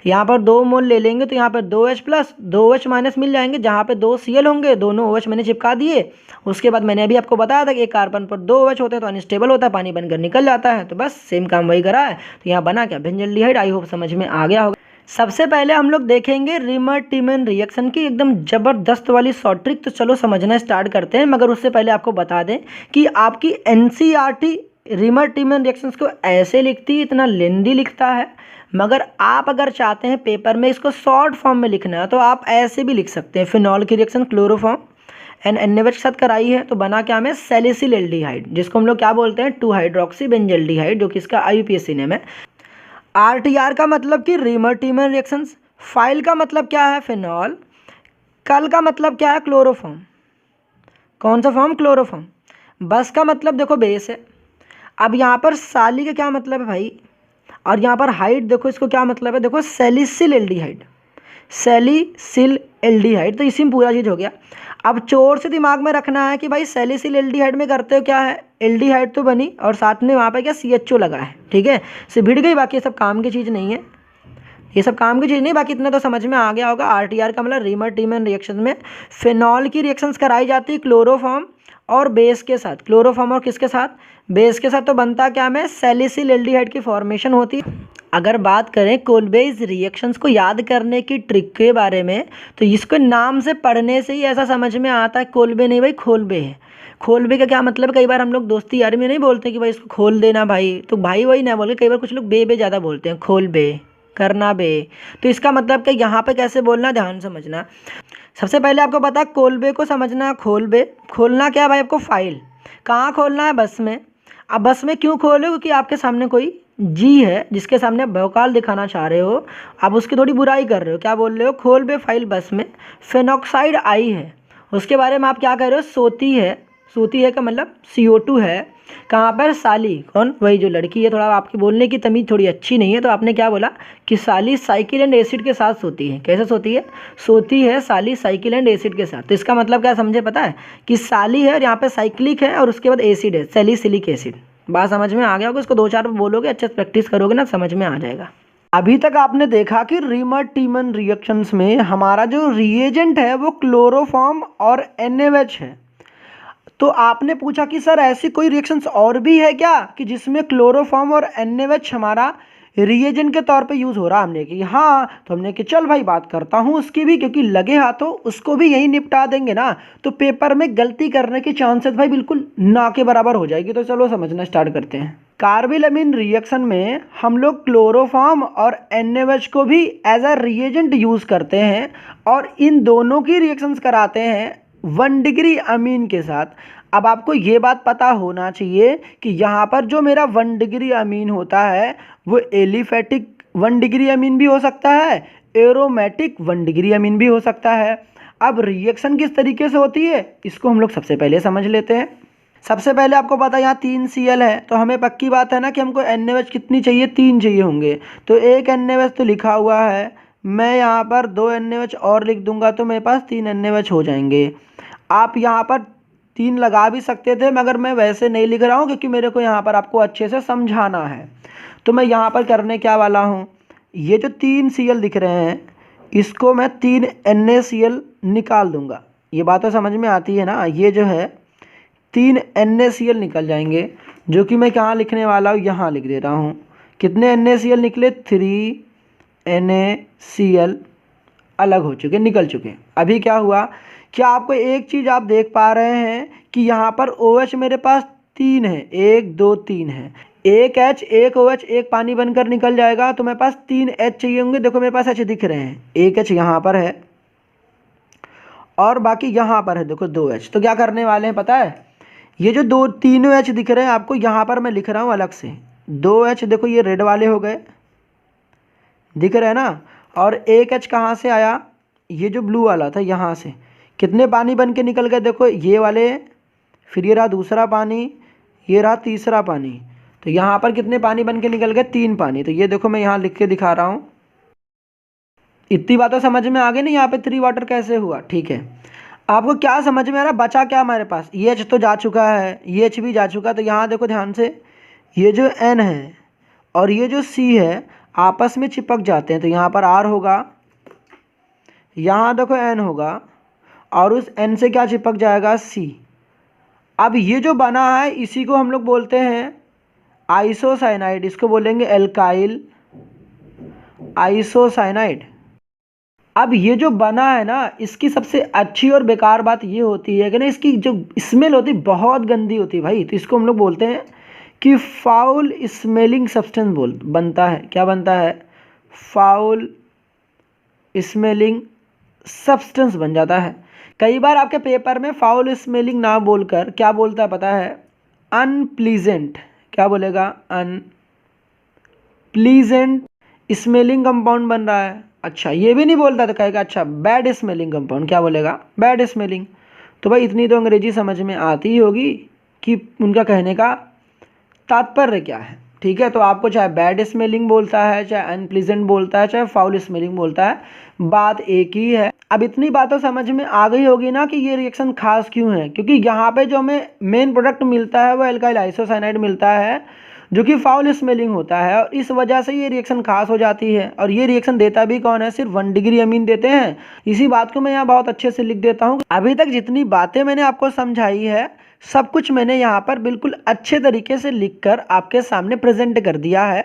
यहाँ पर 2 मोल ले लेंगे, तो यहाँ पर 2H+ 2OH- मिल जाएंगे। जहाँ पे 2 Cl होंगे, दोनों OH मैंने चिपका दिए। उसके बाद मैंने अभी आपको बताया था कि एक कार्बन पर 2 OH होते हैं तो अनस्टेबल होता है, पानी बनकर निकल जाता है। तो बस सेम काम वही करा है। तो यहाँ बना क्या, बेंजल्डिहाइड। आई होप समझ में आ गया होगा। सबसे पहले हम लोग देखेंगे रिमर-टिमन रिएक्शन की एकदम ज़बरदस्त वाली शॉर्ट ट्रिक। तो चलो समझना स्टार्ट करते हैं, मगर उससे पहले आपको बता दें कि आपकी NCERT रिमर-टिमन रिएक्शंस को ऐसे लिखती, इतना लेंदी लिखता है, मगर आप अगर चाहते हैं पेपर में इसको शॉर्ट फॉर्म में लिखना है तो आप ऐसे भी लिख सकते हैं। फिनॉल की रिएक्शन क्लोरोफॉर्म एंड NaOH के साथ कराई है तो बना क्या, में सैलिसिल एल्डिहाइड, जिसको हम लोग क्या बोलते हैं, 2 हाइड्रोक्सी बेंजल्डिहाइड, जो कि इसका IUPAC नेम है। RTR का मतलब कि रिमर-टिमन रिएक्शंस, फाइल का मतलब क्या है, फिनॉल, कल का मतलब क्या है, क्लोरोफॉर्म। कौन सा फॉर्म, क्लोरोफॉर्म। बस का मतलब देखो बेस है। अब यहाँ पर साली का क्या मतलब है भाई, और यहाँ पर हाइड देखो इसको क्या मतलब है, देखो सैलिसिल एल्डिहाइड, सैलिसिल एल्डिहाइड। तो इसी में पूरा चीज़ हो गया। अब चोर से दिमाग में रखना है कि भाई सैलिसिल एल्डिहाइड में करते हो क्या है, एल्डिहाइड तो बनी और साथ में वहाँ पे क्या CHO लगा है, ठीक है, से भिड़ गई। बाकी ये सब काम की चीज़ नहीं है, ये सब काम की चीज़ नहीं। बाकी इतना तो समझ में आ गया होगा। RTR का मतलब रिमर-टिमन रिएक्शन में फिनॉल की रिएक्शंस कराई जाती है क्लोरोफॉर्म और बेस के साथ। क्लोरोफॉर्म और किसके साथ, बेस के साथ। तो बनता क्या, में सैलिसिल एल्डिहाइड की फॉर्मेशन होती है। अगर बात करें कोलबेज रिएक्शंस को याद करने की ट्रिक के बारे में, तो इसको नाम से पढ़ने से ही ऐसा समझ में आता है, कोलबे नहीं भाई, खोलबे है। खोलबे का क्या मतलब, कई बार हम लोग दोस्ती यारी में नहीं बोलते कि भाई इसको खोल देना भाई, तो भाई वही ना बोल के कई बार कुछ लोग बे ज़्यादा बोलते हैं, खोल बे, करना बे। तो इसका मतलब कि यहाँ पे कैसे बोलना, ध्यान समझना। सबसे पहले आपको पता है कोलबे को समझना, खोलबे। खोलना क्या भाई, आपको फाइल कहाँ खोलना है, बस में। अब बस में क्यों खोलो, क्योंकि आपके सामने कोई जी है जिसके सामने आप भौकाल दिखाना चाह रहे हो, आप उसकी थोड़ी बुराई कर रहे हो, क्या बोल रहे हो, खोलबे फाइल बस में फेनॉक्साइड आई है, उसके बारे में आप क्या कह रहे हो, सोती है। सोती है का मतलब CO2 है। कहाँ पर, साली, कौन, वही जो लड़की है। थोड़ा आपकी बोलने की तमीज़ थोड़ी अच्छी नहीं है, तो आपने क्या बोला कि साली साइकिल एंड एसिड के साथ सोती है। कैसे सोती है, सोती है साली साइकिल एंड एसिड के साथ। तो इसका मतलब क्या समझे, पता है कि साली है और यहाँ पे साइक्लिक है और उसके बाद एसिड है, सैलिसिलिक एसिड। बात समझ में आ गया होगा। इसको 2-4 बार बोलोगे, अच्छे से प्रैक्टिस करोगे ना, समझ में आ जाएगा। अभी तक आपने देखा कि रिमर-टिमन रिएक्शंस में हमारा जो रिएजेंट है वो क्लोरोफॉर्म और NaOH है। तो आपने पूछा कि सर ऐसी कोई रिएक्शंस और भी है क्या कि जिसमें क्लोरोफॉर्म और NaOH हमारा रिएजेंट के तौर पे यूज़ हो रहा। हमने कि हाँ, तो हमने कि चल भाई बात करता हूँ उसकी भी, क्योंकि लगे हाथों उसको भी यही निपटा देंगे ना, तो पेपर में गलती करने के चांसेस भाई बिल्कुल ना के बराबर हो जाएगी। तो चलो समझना स्टार्ट करते हैं। कार्बिलमिन रिएक्शन में हम लोग क्लोरोफॉर्म और NaOH को भी एज अ रिएजेंट यूज़ करते हैं और इन दोनों की रिएक्शंस कराते हैं 1 डिग्री अमीन के साथ। अब आपको ये बात पता होना चाहिए कि यहाँ पर जो मेरा 1 डिग्री अमीन होता है वो एलिफेटिक 1 डिग्री अमीन भी हो सकता है, एरोमेटिक 1 डिग्री अमीन भी हो सकता है। अब रिएक्शन किस तरीके से होती है इसको हम लोग सबसे पहले समझ लेते हैं। सबसे पहले आपको पता है यहाँ 3 Cl है, तो हमें पक्की बात है ना कि हमको NaOH कितनी चाहिए, 3 चाहिए होंगे। तो एक NaOH तो लिखा हुआ है, मैं यहाँ पर 2 NaOH और लिख दूंगा तो मेरे पास 3 NaOH हो जाएंगे। आप यहाँ पर 3 लगा भी सकते थे, मगर मैं वैसे नहीं लिख रहा हूँ क्योंकि मेरे को यहाँ पर आपको अच्छे से समझाना है। तो मैं यहाँ पर करने क्या वाला हूँ, ये जो 3 Cl दिख रहे हैं इसको मैं 3 NaCl निकाल दूंगा। ये बात तो समझ में आती है ना। ये जो है 3 NaCl निकल जाएंगे, जो कि मैं कहाँ लिखने वाला हूँ, यहाँ लिख दे रहा हूँ। कितने NaCl निकले, 3 NaCl अलग हो चुके, निकल चुके। अभी क्या हुआ, क्या आपको एक चीज़ आप देख पा रहे हैं कि यहाँ पर OH मेरे पास 3 है, 1 2 3 है। एक H एक OH एक पानी बनकर निकल जाएगा, तो मेरे पास 3 H चाहिए होंगे। देखो मेरे पास H दिख रहे हैं, एक H यहाँ पर है और बाकी यहाँ पर है देखो 2 H। तो क्या करने वाले हैं पता है, ये जो तीनों H दिख रहे हैं आपको, यहाँ पर मैं लिख रहा हूँ अलग से 2 H। देखो ये रेड वाले हो गए, दिख रहे हैं ना। और एक H कहाँ से आया, ये जो ब्लू वाला था यहाँ से। कितने पानी बन के निकल गए, देखो ये वाले, फिर ये रहा दूसरा पानी, ये रहा तीसरा पानी। तो यहाँ पर कितने पानी बन के निकल गए, 3 पानी। तो ये देखो मैं यहाँ लिख के दिखा रहा हूँ। इतनी बातें समझ में आ गई नहीं, यहाँ पे 3 वाटर कैसे हुआ। ठीक है, आपको क्या समझ में आ रहा, बचा क्या हमारे पास, ये H तो जा चुका है, ये H भी जा चुका। तो यहाँ देखो ध्यान से, ये जो N है और ये जो C है आपस में चिपक जाते हैं, तो यहाँ पर R होगा, यहाँ देखो N होगा और उस N से क्या चिपक जाएगा, C। अब ये जो बना है इसी को हम लोग बोलते हैं आइसोसाइनाइड, इसको बोलेंगे एल्काइल आइसोसाइनाइड। अब ये जो बना है ना, इसकी सबसे अच्छी और बेकार बात ये होती है कि ना, इसकी जो स्मेल होती है बहुत गंदी होती है भाई। तो इसको हम लोग बोलते हैं कि फाउल स्मेलिंग सब्सटेंस बनता है। क्या बनता है, फाउल स्मेलिंग सब्सटेंस बन जाता है। कई बार आपके पेपर में फाउल स्मेलिंग ना बोलकर क्या बोलता है पता है, अनप्लीजेंट। क्या बोलेगा, अनप्लीजेंट स्मेलिंग कंपाउंड बन रहा है। अच्छा ये भी नहीं बोलता तो कहेगा अच्छा बैड स्मेलिंग कंपाउंड। क्या बोलेगा, बैड स्मेलिंग। तो भाई इतनी तो अंग्रेजी समझ में आती ही होगी कि उनका कहने का तात्पर्य क्या है। ठीक है, तो आपको चाहे बैड स्मेलिंग बोलता है, चाहे अनप्लीजेंट बोलता है, चाहे फाउल स्मेलिंग बोलता है, बात एक ही है। अब इतनी बातों समझ में आ गई होगी ना कि ये रिएक्शन खास क्यों है, क्योंकि यहाँ पे जो हमें मेन प्रोडक्ट मिलता है वो एल्काइल आइसोसाइनाइड मिलता है, जो कि फाउल स्मेलिंग होता है, और इस वजह से ये रिएक्शन खास हो जाती है। और ये रिएक्शन देता भी कौन है, सिर्फ 1 डिग्री अमीन देते हैं। इसी बात को मैं यहाँ बहुत अच्छे से लिख देता हूँ। अभी तक जितनी बातें मैंने आपको समझाई है सब कुछ मैंने यहाँ पर बिल्कुल अच्छे तरीके से लिखकर आपके सामने प्रेजेंट कर दिया है।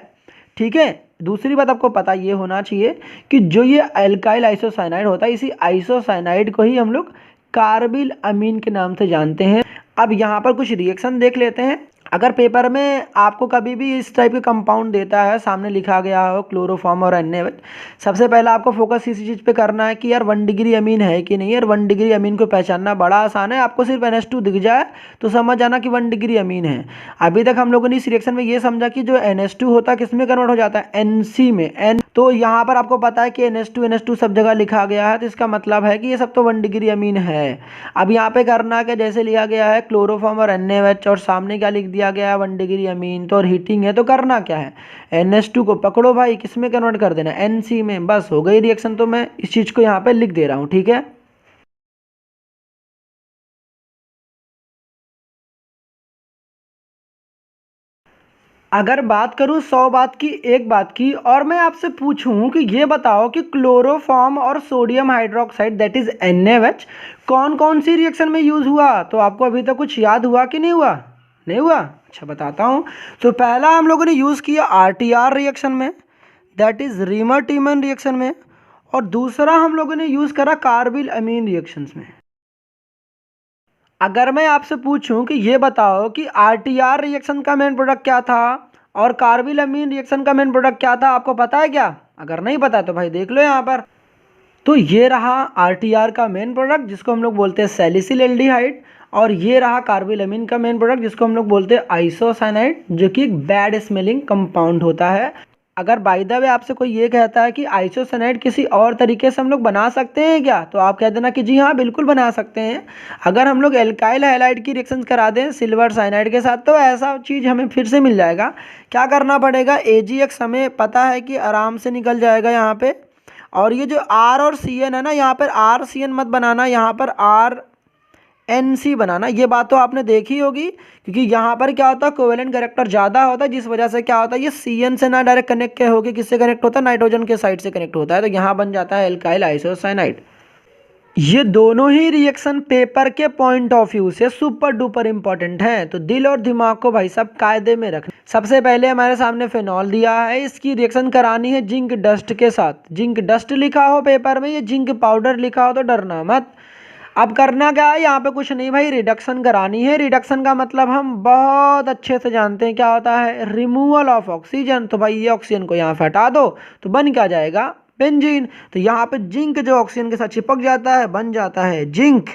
ठीक है, दूसरी बात आपको पता ये होना चाहिए कि जो ये एल्काइल आइसोसाइनाइड होता है, इसी आइसोसाइनाइड को ही हम लोग कार्बिल अमीन के नाम से जानते हैं। अब यहाँ पर कुछ रिएक्शन देख लेते हैं। अगर पेपर में आपको कभी भी इस टाइप के कंपाउंड देता है, सामने लिखा गया हो क्लोरोफॉर्म और NaOH, सबसे पहले आपको फोकस इसी चीज़ पे करना है कि यार 1 डिग्री अमीन है कि नहीं। यार 1 डिग्री अमीन को पहचानना बड़ा आसान है। आपको सिर्फ NH2 दिख जाए तो समझ जाना कि 1 डिग्री अमीन है। अभी तक हम लोगों ने इस रिएक्शन में ये समझा कि जो NH2 होता है किस में कन्वर्ट हो जाता है, NC में। तो यहाँ पर आपको पता है कि NH2 सब जगह लिखा गया है, तो इसका मतलब है कि ये सब तो 1 डिग्री अमीन है। अब यहाँ पे करना क्या, जैसे लिया गया है क्लोरोफॉर्म और NaOH और सामने क्या लिख दिया गया है 1 डिग्री अमीन, तो और हीटिंग है, तो करना क्या है, NH2 को पकड़ो भाई, किस में कन्वर्ट कर देना, NC में। बस हो गई रिएक्शन। तो मैं इस चीज़ को यहाँ पे लिख दे रहा हूँ। ठीक है, अगर बात करूँ 100 बात की एक बात की, और मैं आपसे पूछूं कि ये बताओ कि क्लोरोफॉर्म और sodium hydroxide that is NaOH कौन कौन सी रिएक्शन में यूज़ हुआ, तो आपको अभी तक कुछ याद हुआ कि नहीं हुआ, नहीं हुआ। अच्छा बताता हूँ। तो पहला हम लोगों ने यूज़ किया RTR रिएक्शन में, दैट इज रीमर टीमन रिएक्शन में, और दूसरा हम लोगों ने यूज़ करा कार्बिल अमीन रिएक्शंस में। अगर मैं आपसे पूछूं कि ये बताओ कि RTR रिएक्शन का मेन प्रोडक्ट क्या था और कार्बिल अमीन रिएक्शन का मेन प्रोडक्ट क्या था, आपको पता है क्या? अगर नहीं पता तो भाई देख लो यहाँ पर। तो ये रहा RTR का मेन प्रोडक्ट जिसको हम लोग बोलते हैं सैलिसिल एल्डिहाइड, और ये रहा कार्बिल अमीन का मेन प्रोडक्ट जिसको हम लोग बोलते हैं आइसोसाइनाइड, जो कि एक बैड स्मेलिंग कंपाउंड होता है। अगर बाय द वे आपसे कोई ये कहता है कि आइसोसाइनाइड किसी और तरीके से हम लोग बना सकते हैं क्या, तो आप कह देना कि जी हाँ बिल्कुल बना सकते हैं। अगर हम लोग एल्काइल हैलाइड की रिएक्शन करा दें सिल्वर साइनाइड के साथ तो ऐसा चीज़ हमें फिर से मिल जाएगा। क्या करना पड़ेगा, AgX हमें पता है कि आराम से निकल जाएगा यहाँ पे। और ये जो R और CN है ना, यहाँ पर RCN मत बनाना, यहाँ पर RNC बनाना। ये बात तो आपने देखी होगी, क्योंकि यहाँ पर क्या होता है कोवेलेंट कैरेक्टर ज़्यादा होता है, जिस वजह से क्या होता है ये CN से ना डायरेक्ट कनेक्ट होकर किससे कनेक्ट होता है, नाइट्रोजन के साइड से कनेक्ट होता है, तो यहाँ बन जाता है एल्काइल आइसोसाइनाइड। ये दोनों ही रिएक्शन पेपर के पॉइंट ऑफ व्यू से सुपर डुपर इंपॉर्टेंट है, तो दिल और दिमाग को भाई सब कायदे में रखना। सबसे पहले हमारे सामने फिनॉल दिया है, इसकी रिएक्शन करानी है जिंक डस्ट के साथ। जिंक डस्ट लिखा हो पेपर में, ये जिंक पाउडर लिखा हो तो डरना मत। अब करना क्या है, यहाँ पे कुछ नहीं भाई, रिडक्शन करानी है। रिडक्शन का मतलब हम बहुत अच्छे से जानते हैं क्या होता है, रिमूवल ऑफ ऑक्सीजन। तो भाई ये ऑक्सीजन को यहाँ पे हटा दो तो बन क्या जाएगा, बेंजीन। तो यहाँ पे जिंक जो ऑक्सीजन के साथ चिपक जाता है बन जाता है जिंक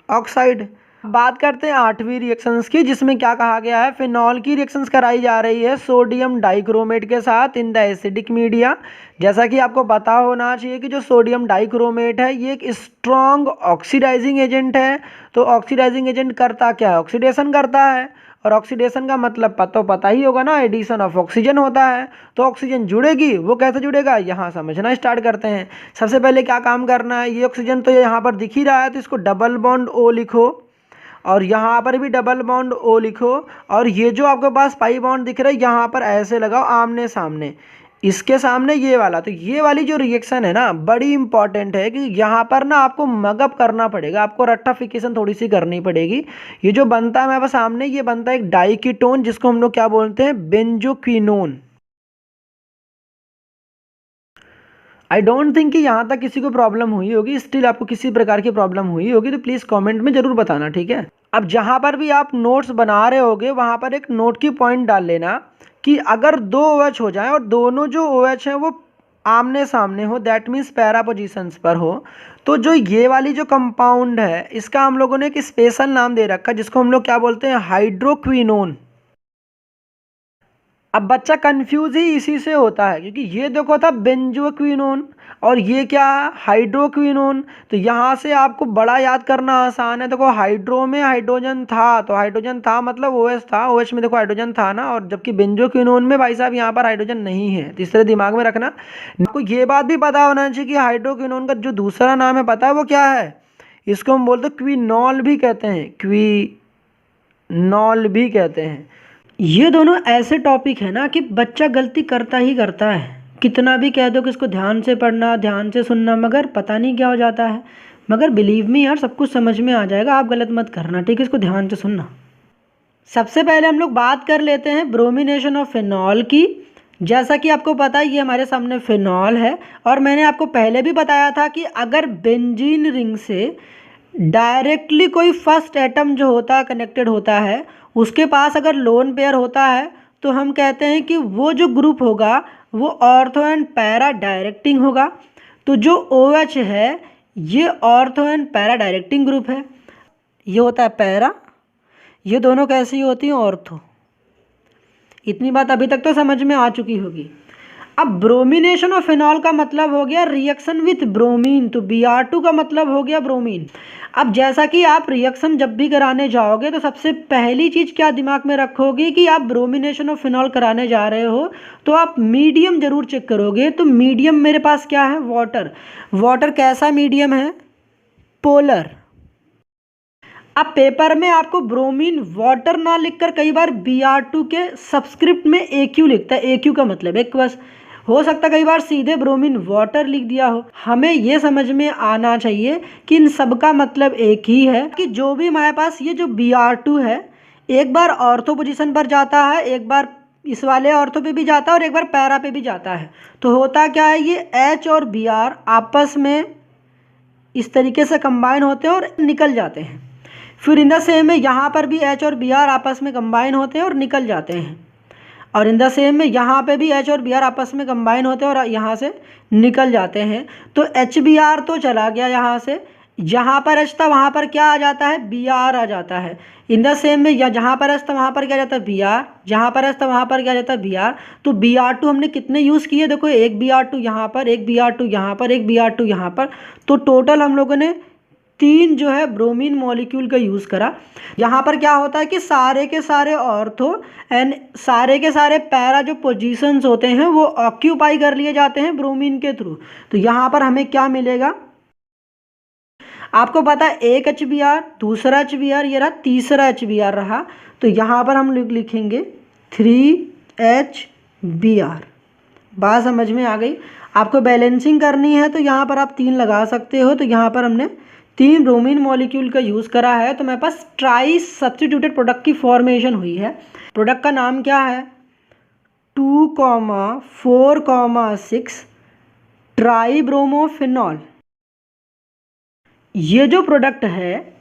ऑक्साइड। बात करते हैं 8वीं रिएक्शंस की, जिसमें क्या कहा गया है, फिनॉल की रिएक्शंस कराई जा रही है सोडियम डाइक्रोमेट के साथ इन द एसिडिक मीडिया। जैसा कि आपको पता होना चाहिए कि जो सोडियम डाइक्रोमेट है ये एक स्ट्रॉन्ग ऑक्सीडाइजिंग एजेंट है। तो ऑक्सीडाइजिंग एजेंट करता क्या है, ऑक्सीडेशन करता है। और ऑक्सीडेशन का मतलब पता ही होगा ना, एडिशन ऑफ ऑक्सीजन होता है। तो ऑक्सीजन जुड़ेगी, वो कैसे जुड़ेगा यहाँ समझना स्टार्ट करते हैं। सबसे पहले क्या काम करना है, ये ऑक्सीजन तो यहाँ पर दिख ही रहा है, तो इसको डबल बॉन्ड O लिखो, और यहाँ पर भी डबल बॉन्ड O लिखो। और ये जो आपके पास पाई बॉन्ड दिख रहा है यहाँ पर ऐसे लगाओ आमने सामने, इसके सामने ये वाला। तो ये वाली जो रिएक्शन है ना बड़ी इंपॉर्टेंट है, कि यहाँ पर ना आपको मगअप करना पड़ेगा, आपको रट्टाफिकेशन थोड़ी सी करनी पड़ेगी। ये जो बनता है मेरे सामने, ये बनता है एक डाइकीटोन, जिसको हम लोग क्या बोलते हैं, बेंजोक्विनोन। आई डोंट थिंक कि यहाँ तक किसी को प्रॉब्लम हुई होगी। स्टिल आपको किसी प्रकार की प्रॉब्लम हुई होगी तो प्लीज़ कमेंट में ज़रूर बताना, ठीक है। अब जहाँ पर भी आप नोट्स बना रहे होगे वहाँ पर एक नोट की पॉइंट डाल लेना कि अगर 2 OH हो जाए और दोनों जो OH हैं वो आमने सामने हो, दैट मीन्स पैरा पोजिशंस पर हो, तो जो ये वाली जो कंपाउंड है इसका हम लोगों ने एक स्पेशल नाम दे रखा है, जिसको हम लोग क्या बोलते हैं, हाइड्रोक्विनोन। अब बच्चा कंफ्यूज ही इसी से होता है, क्योंकि ये देखो था बेंजोक्विनोन और ये क्या है, हाइड्रोक्विनोन। तो यहाँ से आपको बड़ा याद करना आसान है। देखो हाइड्रो में हाइड्रोजन था, तो हाइड्रोजन था मतलब OH था, OH में देखो हाइड्रोजन था ना, और जबकि बेंजोक्विनोन में भाई साहब यहाँ पर हाइड्रोजन नहीं है। तो इस तरह दिमाग में रखना। आपको ये बात भी पता होना चाहिए कि हाइड्रोक्विनोन का जो दूसरा नाम है पता है वो क्या है, इसको हम बोलते हैं क्विनॉल भी कहते हैं, क्विनॉल भी कहते हैं। ये दोनों ऐसे टॉपिक है ना कि बच्चा गलती करता ही करता है, कितना भी कह दो कि इसको ध्यान से पढ़ना ध्यान से सुनना, मगर पता नहीं क्या हो जाता है। मगर बिलीव मी यार, सब कुछ समझ में आ जाएगा, आप गलत मत करना, ठीक है। इसको ध्यान से सुनना। सबसे पहले हम लोग बात कर लेते हैं ब्रोमिनेशन ऑफ फिनॉल की। जैसा कि आपको पता है ये हमारे सामने फिनॉल है, और मैंने आपको पहले भी बताया था कि अगर बेंजीन रिंग से डायरेक्टली कोई फर्स्ट एटम जो होता है कनेक्टेड होता है, उसके पास अगर लोन पेयर होता है तो हम कहते हैं कि वो जो ग्रुप होगा वो ऑर्थो एंड पैरा डायरेक्टिंग होगा। तो जो OH है ये ortho and para directing group है, ये होता है पैरा, ये दोनों कैसी होती हैं, ऑर्थो। इतनी बात अभी तक तो समझ में आ चुकी होगी। अब ब्रोमिनेशन ऑफ फिनॉल का मतलब हो गया रिएक्शन विथ ब्रोमीन, तो Br2 का मतलब हो गया ब्रोमीन। अब जैसा कि आप रिएक्शन जब भी कराने जाओगे तो सबसे पहली चीज़ क्या दिमाग में रखोगे कि आप ब्रोमिनेशन ऑफ फिनॉल कराने जा रहे हो तो आप मीडियम ज़रूर चेक करोगे। तो मीडियम मेरे पास क्या है, वाटर। वाटर कैसा मीडियम है, पोलर। अब पेपर में आपको ब्रोमीन वाटर ना लिखकर कई बार Br2 के सबस्क्रिप्ट में AQ लिखता है। AQ का मतलब एक्वस, हो सकता है कई बार सीधे ब्रोमीन वाटर लिख दिया हो। हमें ये समझ में आना चाहिए कि इन सब का मतलब एक ही है, कि जो भी हमारे पास ये जो Br2 है एक बार ऑर्थो पोजीशन पर जाता है, एक बार इस वाले ऑर्थो पे भी जाता है और एक बार पैरा पे भी जाता है। तो होता क्या है, ये H और Br आपस में इस तरीके से कंबाइन होते हैं और निकल जाते हैं। फिर इन द सेम में यहाँ पर भी H और Br आपस में कंबाइन होते हैं और निकल जाते हैं, और इन द सेम में यहाँ पे भी H और Br आपस में कंबाइन होते हैं और यहाँ से निकल जाते हैं। तो HBr तो चला गया यहाँ से, जहाँ पर एच था वहाँ पर क्या आ जाता है, बी आर आ जाता है। इन द सेम में या जहाँ पर एच था वहाँ पर क्या आ जाता है, बी आर, जहाँ पर एच था वहाँ पर क्या आ जाता है, बी आर। तो बी आर टू हमने कितने यूज़ किए, देखो एक बी आर टू यहाँ पर, एक बी आर टू यहाँ पर, एक बी आर टू यहाँ पर, तो टोटल हम लोगों ने 3 जो है ब्रोमीन मॉलिक्यूल का यूज़ करा। यहाँ पर क्या होता है कि सारे के सारे ऑर्थो एंड सारे के सारे पैरा जो पोजीशंस होते हैं वो ऑक्यूपाई कर लिए जाते हैं ब्रोमीन के थ्रू। तो यहाँ पर हमें क्या मिलेगा, आपको पता है एक एच बी आर, दूसरा एच बी आर, ये रहा तीसरा एच बी आर रहा। तो यहाँ पर हम लिखेंगे 3HBr। बात समझ में आ गई। आपको बैलेंसिंग करनी है तो यहाँ पर आप 3 लगा सकते हो। तो यहाँ पर हमने 3 ब्रोमीन मॉलिक्यूल का यूज़ करा है। तो मेरे पास ट्राई सब्स्टिट्यूटेड प्रोडक्ट की फॉर्मेशन हुई है। प्रोडक्ट का नाम क्या है, 2,4,6 ट्राईब्रोमोफिनॉल। ये जो प्रोडक्ट है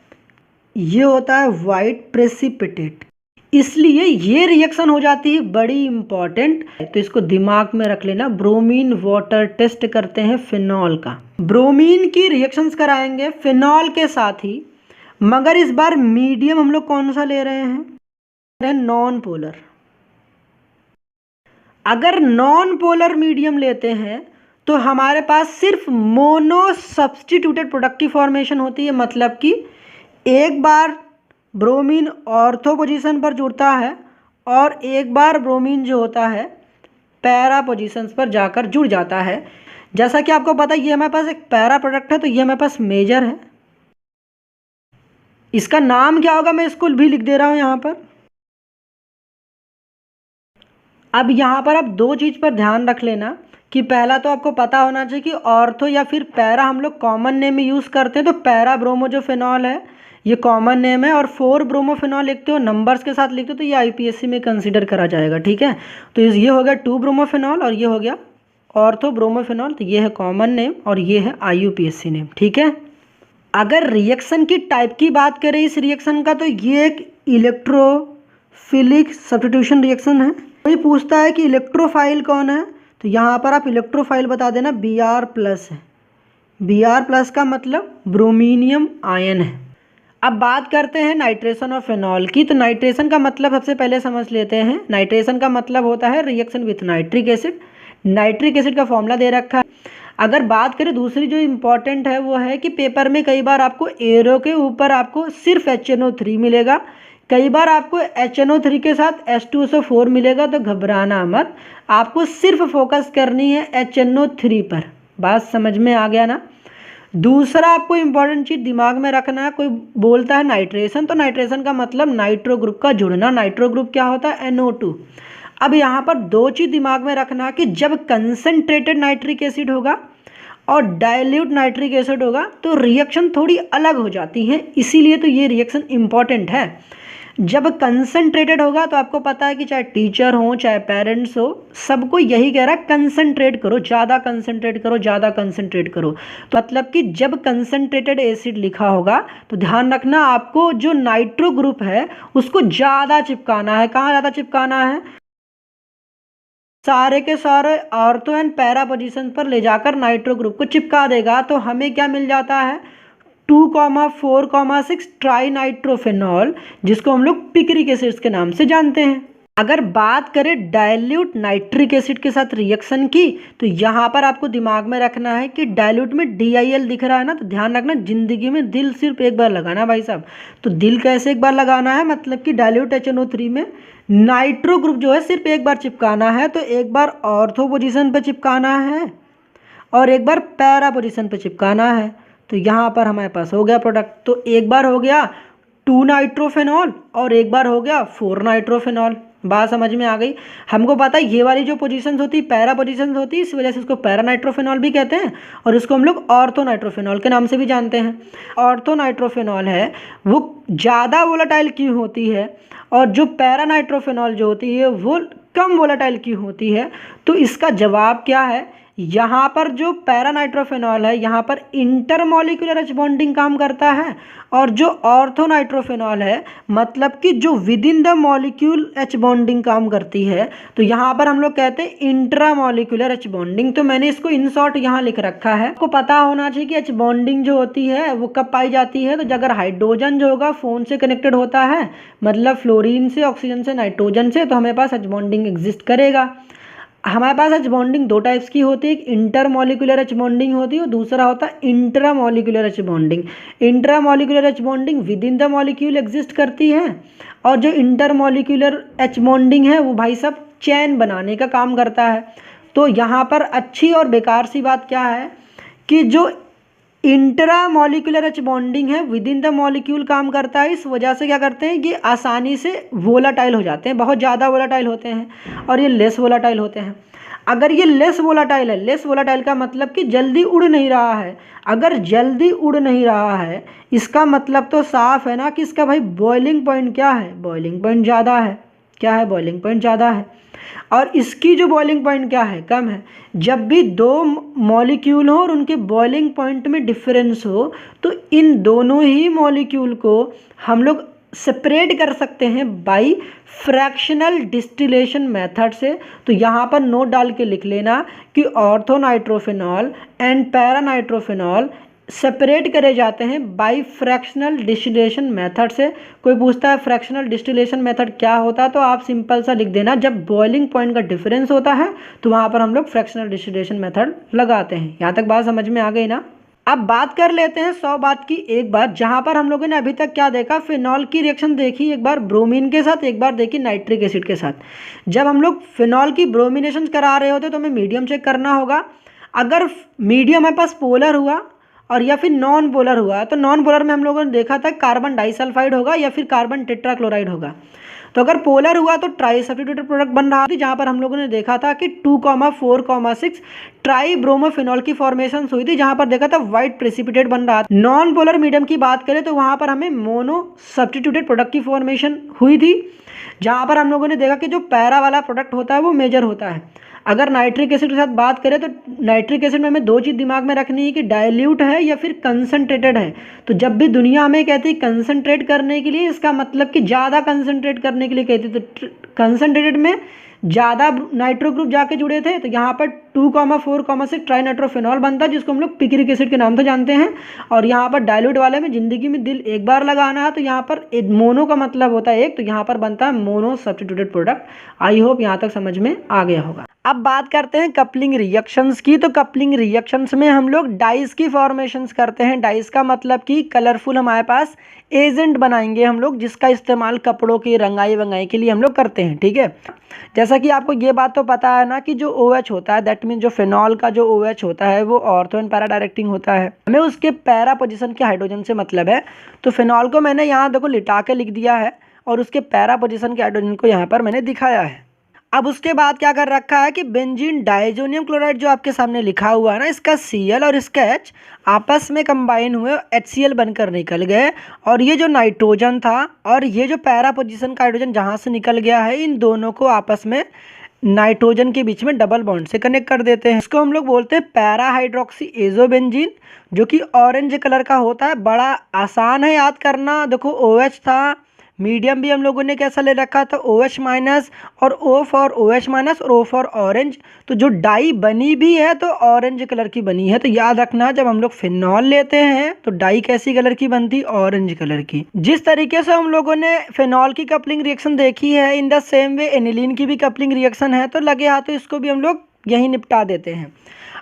ये होता है वाइट प्रेसिपिटेट, इसलिए ये रिएक्शन हो जाती है बड़ी इंपॉर्टेंट। तो इसको दिमाग में रख लेना, ब्रोमीन वाटर टेस्ट करते हैं फिनॉल का। ब्रोमीन की रिएक्शंस कराएंगे फिनॉल के साथ ही, मगर इस बार मीडियम हम लोग कौन सा ले रहे हैं, नॉन पोलर। अगर नॉन पोलर मीडियम लेते हैं तो हमारे पास सिर्फ मोनो सब्स्टिट्यूटेड प्रोडक्ट की फॉर्मेशन होती है। मतलब कि एक बार ब्रोमीन ऑर्थो पोजीशन पर जुड़ता है और एक बार ब्रोमीन जो होता है पैरा पोजीशंस पर जाकर जुड़ जाता है। जैसा कि आपको पता है ये हमारे पास एक पैरा प्रोडक्ट है, तो ये हमारे पास मेजर है। इसका नाम क्या होगा मैं इसको भी लिख दे रहा हूँ यहाँ पर। अब यहाँ पर आप 2 चीज़ पर ध्यान रख लेना कि पहला तो आपको पता होना चाहिए कि ऑर्थो या फिर पैरा हम लोग कॉमन नेम में यूज़ करते हैं। तो पैरा ब्रोमो जो फिनॉल है ये कॉमन नेम है, और 4 ब्रोमोफिनॉल लिखते हो नंबर्स के साथ लिखते हो तो ये आईपीएससी में कंसीडर करा जाएगा। ठीक है, तो ये हो गया 2 ब्रोमोफिनॉल और ये हो गया ऑर्थो ब्रोमोफिनॉल। तो ये है कॉमन नेम और ये है आईयूपीएससी नेम। ठीक है, अगर रिएक्शन की टाइप की बात करें इस रिएक्शन का, तो ये एक इलेक्ट्रोफिलिक सब्स्टिट्यूशन रिएक्शन है। कोई पूछता है कि इलेक्ट्रोफाइल कौन है, तो यहाँ पर आप इलेक्ट्रोफाइल बता देना Br+ है। Br+ का मतलब ब्रोमीनियम आयन है। अब बात करते हैं नाइट्रेशन और फिनॉल की। तो नाइट्रेशन का मतलब सबसे पहले समझ लेते हैं। नाइट्रेशन का मतलब होता है reaction with nitric acid. Nitric acid का फॉर्मूला दे रखा है। अगर बात करें दूसरी जो इम्पॉर्टेंट है वो है कि पेपर में कई बार आपको एरो के ऊपर आपको सिर्फ HNO3 मिलेगा, कई बार आपको HNO3 के साथ H2SO4 मिलेगा। तो घबराना मत, आपको सिर्फ फोकस करनी है HNO3 पर। बात समझ में आ गया ना। दूसरा आपको इंपॉर्टेंट चीज़ दिमाग में रखना है, कोई बोलता है नाइट्रेशन, तो नाइट्रेशन का मतलब नाइट्रो ग्रुप का जुड़ना। नाइट्रो ग्रुप क्या होता है, NO2। अब यहाँ पर 2 चीज़ दिमाग में रखना कि जब कंसनट्रेटेड नाइट्रिक एसिड होगा और डाइल्यूट नाइट्रिक एसिड होगा तो रिएक्शन थोड़ी अलग हो जाती है, इसीलिए तो ये रिएक्शन इंपॉर्टेंट है। जब कंसनट्रेटेड होगा तो आपको पता है कि चाहे टीचर हो चाहे पेरेंट्स हो, सबको यही कह रहा है कंसनट्रेट करो, ज़्यादा कंसनट्रेट करो, ज़्यादा कंसनट्रेट करो। तो मतलब कि जब कंसनट्रेटेड एसिड लिखा होगा तो ध्यान रखना आपको जो नाइट्रो ग्रुप है उसको ज़्यादा चिपकाना है। कहाँ ज़्यादा चिपकाना है, सारे के सारे ऑर्थो एंड पैरा पोजीशन पर ले जाकर नाइट्रो ग्रुप को चिपका देगा। तो हमें क्या मिल जाता है, 2,4,6 ट्राईनाइट्रोफिनॉल, जिसको हम लोग पिक्रिक एसिड के नाम से जानते हैं। अगर बात करें डाइल्यूट नाइट्रिक एसिड के साथ रिएक्शन की, तो यहाँ पर आपको दिमाग में रखना है कि डाइल्यूट में DIL दिख रहा है ना, तो ध्यान रखना जिंदगी में दिल सिर्फ एक बार लगाना भाई साहब। तो दिल कैसे एक बार लगाना है, मतलब कि डाइल्यूट HNO3 में नाइट्रो ग्रुप जो है सिर्फ एक बार चिपकाना है। तो एक बार ऑर्थो पोजीशन पर चिपकाना है और एक बार पैरा पोजीशन पर चिपकाना है। तो यहाँ पर हमारे पास हो गया प्रोडक्ट। तो एक बार हो गया 2 नाइट्रोफिनॉल और एक बार हो गया 4 नाइट्रोफिनॉल। बात समझ में आ गई। हमको पता है ये वाली जो पोजीशंस होती है पैरा पोजीशंस होती है, इस वजह से इसको पैरा नाइट्रोफिनॉल भी कहते हैं और इसको हम लोग ऑर्थो नाइट्रोफिनॉल के नाम से भी जानते हैं। ऑर्थो नाइट्रोफिनॉल है वो ज़्यादा वोलेटाइल क्यों होती है और जो पैरा नाइट्रोफिनॉल जो होती है वो कम वोलेटाइल क्यों होती है, तो इसका जवाब क्या है, यहाँ पर जो पैरानाइट्रोफेनॉल है यहाँ पर इंटरमॉलिक्यूलर एच बॉन्डिंग काम करता है, और जो ऑर्थोनाइट्रोफेनॉल है मतलब कि जो with in the molecule H bonding काम करती है, तो यहाँ पर हम लोग कहते हैं इंट्रामॉलिक्यूलर एच बॉन्डिंग। तो मैंने इसको इन शॉर्ट यहाँ लिख रखा है। आपको पता होना चाहिए कि एच बॉन्डिंग जो होती है वो कब पाई जाती है, तो अगर हाइड्रोजन जो होगा फोन से कनेक्टेड होता है, मतलब फ्लोरीन से, ऑक्सीजन से, नाइट्रोजन से, तो हमारे पास एच बॉन्डिंग एग्जिस्ट करेगा। हमारे पास एच बॉन्डिंग दो टाइप्स की होती है, एक इंटरमॉलिक्यूलर एच बॉन्डिंग होती है और दूसरा होता है intramolecular H bonding. Intramolecular H bonding with in the molecule exist करती है, और जो इंटरमॉलिक्यूलर एच बॉन्डिंग है वो भाई साहब चैन बनाने का काम करता है। तो यहाँ पर अच्छी और बेकार सी बात क्या है कि जो इंट्रा मॉलिक्यूलर एच बॉन्डिंग है विद इन द मॉलिक्यूल काम करता है, इस वजह से क्या करते हैं कि आसानी से वोलाटाइल हो जाते हैं, बहुत ज़्यादा वोलाटाइल होते हैं, और ये लेस वोलाटाइल होते हैं। अगर ये लेस वोलाटाइल है, लेस वोलाटाइल का मतलब कि जल्दी उड़ नहीं रहा है, अगर जल्दी उड़ नहीं रहा है इसका मतलब तो साफ है ना कि इसका भाई बॉइलिंग पॉइंट क्या है, बॉइलिंग पॉइंट ज़्यादा है। क्या है, बॉइलिंग पॉइंट ज़्यादा है। और इसकी जो बॉइलिंग पॉइंट क्या है, कम है। जब भी दो मॉलिक्यूल हो और उनके बॉइलिंग पॉइंट में डिफरेंस हो, तो इन दोनों ही मॉलिक्यूल को हम लोग सेपरेट कर सकते हैं बाई फ्रैक्शनल डिस्टिलेशन मेथड से। तो यहाँ पर नोट डाल के लिख लेना कि ऑर्थोनाइट्रोफेनॉल एंड पैरानाइट्रोफेनॉल सेपरेट करे जाते हैं बाय फ्रैक्शनल डिस्टिलेशन मेथड से। कोई पूछता है फ्रैक्शनल डिस्टिलेशन मेथड क्या होता है, तो आप सिंपल सा लिख देना, जब बॉइलिंग पॉइंट का डिफरेंस होता है तो वहाँ पर हम लोग फ्रैक्शनल डिस्टिलेशन मेथड लगाते हैं। यहाँ तक बात समझ में आ गई ना। अब बात कर लेते हैं 100 बात की एक बात, जहाँ पर हम लोगों ने अभी तक क्या देखा, फिनॉल की रिएक्शन देखी, एक बार ब्रोमीन के साथ, एक बार देखी नाइट्रिक एसिड के साथ। जब हम लोग फिनॉल की ब्रोमिनेशन करा रहे होते तो हमें मीडियम चेक करना होगा। अगर मीडियम हमारे पास पोलर हुआ और या फिर नॉन पोलर हुआ, तो नॉन पोलर में हम लोगों ने देखा था कार्बन डाइसल्फाइड होगा या फिर कार्बन टेट्राक्लोराइड होगा। तो अगर पोलर हुआ तो ट्राई सब्स्टिट्यूटेड प्रोडक्ट बन रहा थी, जहाँ पर हम लोगों ने देखा था कि 2,4,6 ट्राई ब्रोमोफिनॉल की फॉर्मेशन हुई थी, जहाँ पर देखा था व्हाइट प्रेसिपिटेट बन रहा था। नॉन पोलर मीडियम की बात करें तो वहाँ पर हमें मोनो सब्स्टिट्यूटेड प्रोडक्ट की फॉर्मेशन हुई थी, जहाँ पर हम लोगों ने देखा कि जो पैरा वाला प्रोडक्ट होता है वो मेजर होता है। अगर नाइट्रिक एसिड के साथ बात करें तो नाइट्रिक एसिड में हमें दो चीज़ दिमाग में रखनी है कि डाइल्यूट है या फिर कंसनट्रेटेड है। तो जब भी दुनिया हमें कहती है कंसनट्रेट करने के लिए, इसका मतलब कि ज़्यादा कंसनट्रेट करने के लिए कहती है। तो कंसनट्रेटेड में ज़्यादा नाइट्रो ग्रुप जाके जुड़े थे, तो यहाँ पर 2,4,6 ट्राई नाइट्रोफिनॉल बनता है, जिसको हम लोग पिक्रिक एसिड के नाम से जानते हैं। और यहाँ पर डाइल्यूट वाले में ज़िंदगी में दिल एक बार लगाना है, तो यहाँ पर मोनो का मतलब होता है एक, तो यहाँ पर बनता है mono substituted product. I hope यहाँ तक समझ में आ गया होगा। अब बात करते हैं कपलिंग रिएक्शंस की। तो कपलिंग रिएक्शंस में हम लोग डाइस की फॉर्मेशंस करते हैं। डाइस का मतलब कि कलरफुल हमारे पास एजेंट बनाएंगे हम लोग, जिसका इस्तेमाल कपड़ों की रंगाई वंगाई के लिए हम लोग करते हैं। ठीक है, जैसा कि आपको ये बात तो पता है ना कि जो OH होता है, दैट मीन जो फिनॉल का जो OH होता है वो ऑर्थो एंड पैरा डायरेक्टिंग होता है। हमें उसके पैरा पोजीशन के हाइड्रोजन से मतलब है। तो फिनॉल को मैंने यहाँ देखो लिटा के लिख दिया है और उसके पैरा पोजीशन के हाइड्रोजन को यहाँ पर मैंने दिखाया है। अब उसके बाद क्या कर रखा है कि बेंजीन डाइजोनियम क्लोराइड जो आपके सामने लिखा हुआ है ना, इसका Cl और इसका H आपस में कंबाइन हुए HCl बनकर निकल गए, और ये जो नाइट्रोजन था और ये जो पैरा पोजीशन का हाइड्रोजन जहाँ से निकल गया है, इन दोनों को आपस में नाइट्रोजन के बीच में डबल बॉन्ड से कनेक्ट कर देते हैं। इसको हम लोग बोलते हैं पैरा हाइड्रोक्सी एजोबेंजीन, जो कि ऑरेंज कलर का होता है। बड़ा आसान है याद करना। देखो OH था, मीडियम भी हम लोगों ने कैसा ले रखा था, OH माइनस, और O फॉर OH माइनस और O फॉर ऑरेंज। तो जो डाई बनी भी है तो ऑरेंज कलर की बनी है। तो याद रखना, जब हम लोग फिनॉल लेते हैं तो डाई कैसी कलर की बनती, ऑरेंज कलर की। जिस तरीके से हम लोगों ने फिनॉल की कपलिंग रिएक्शन देखी है, in the same way aniline की भी कपलिंग रिएक्शन है। तो लगे हाथों इसको भी हम लोग यही निपटा देते हैं।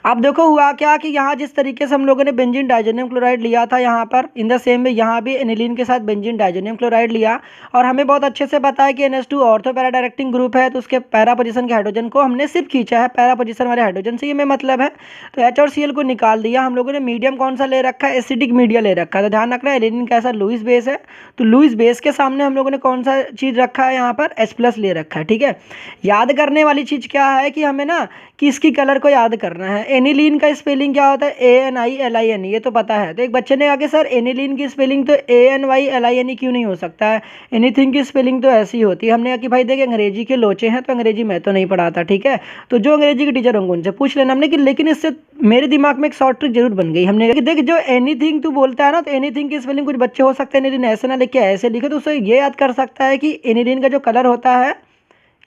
अब देखो हुआ क्या कि यहाँ जिस तरीके से हम लोगों ने बेंजीन डाइजोनियम क्लोराइड लिया था, यहाँ पर इन द सेम में यहाँ भी एनिलीन के साथ बेंजीन डाइजोनियम क्लोराइड लिया, और हमें बहुत अच्छे से पता है कि NH2 ortho para directing group है, तो उसके पैरा पोजीशन के हाइड्रोजन को हमने सिर्फ खींचा है पैरा पोजीशन वाले हाइड्रोजन से, ये में मतलब है। तो H और Cl को निकाल दिया। हम लोगों ने मीडियम कौन सा ले रखा है, एसिडिक मीडिया ले रखा है। तो ध्यान रखना एनिलीन कैसा, लुईस बेस है, तो लुईस बेस के सामने हम लोगों ने कौन सा चीज़ रखा है, यहाँ पर H+ ले रखा है। ठीक है, याद करने वाली चीज़ क्या है कि हमें ना कि इसकी कलर को याद करना है। एनिलीन का स्पेलिंग क्या होता है? ANILIN, ये तो पता है। तो एक बच्चे ने कहा कि सर एनिलीन की स्पेलिंग तो ANYLINE क्यों नहीं हो सकता है, एनीथिंग की स्पेलिंग तो ऐसी होती है। हमने कहा कि भाई देखिए अंग्रेजी के लोचे हैं तो अंग्रेजी मैं तो नहीं पढ़ाता, ठीक है, तो जो अंग्रेजी के टीचर होंगे उनसे पूछ लेना। हमने कि लेकिन इससे मेरे दिमाग में एक शॉर्ट ट्रिक जरूर बन गई। हमने कहा कि देख जो एनीथिंग तू बोलता है ना, तो एनीथिंग की स्पेलिंग कुछ बच्चे हो सकते हैं एनिलीन ऐसे ना लिखे ऐसे लिखे, तो उसे ये याद कर सकता है कि एनिलीन का जो कलर होता है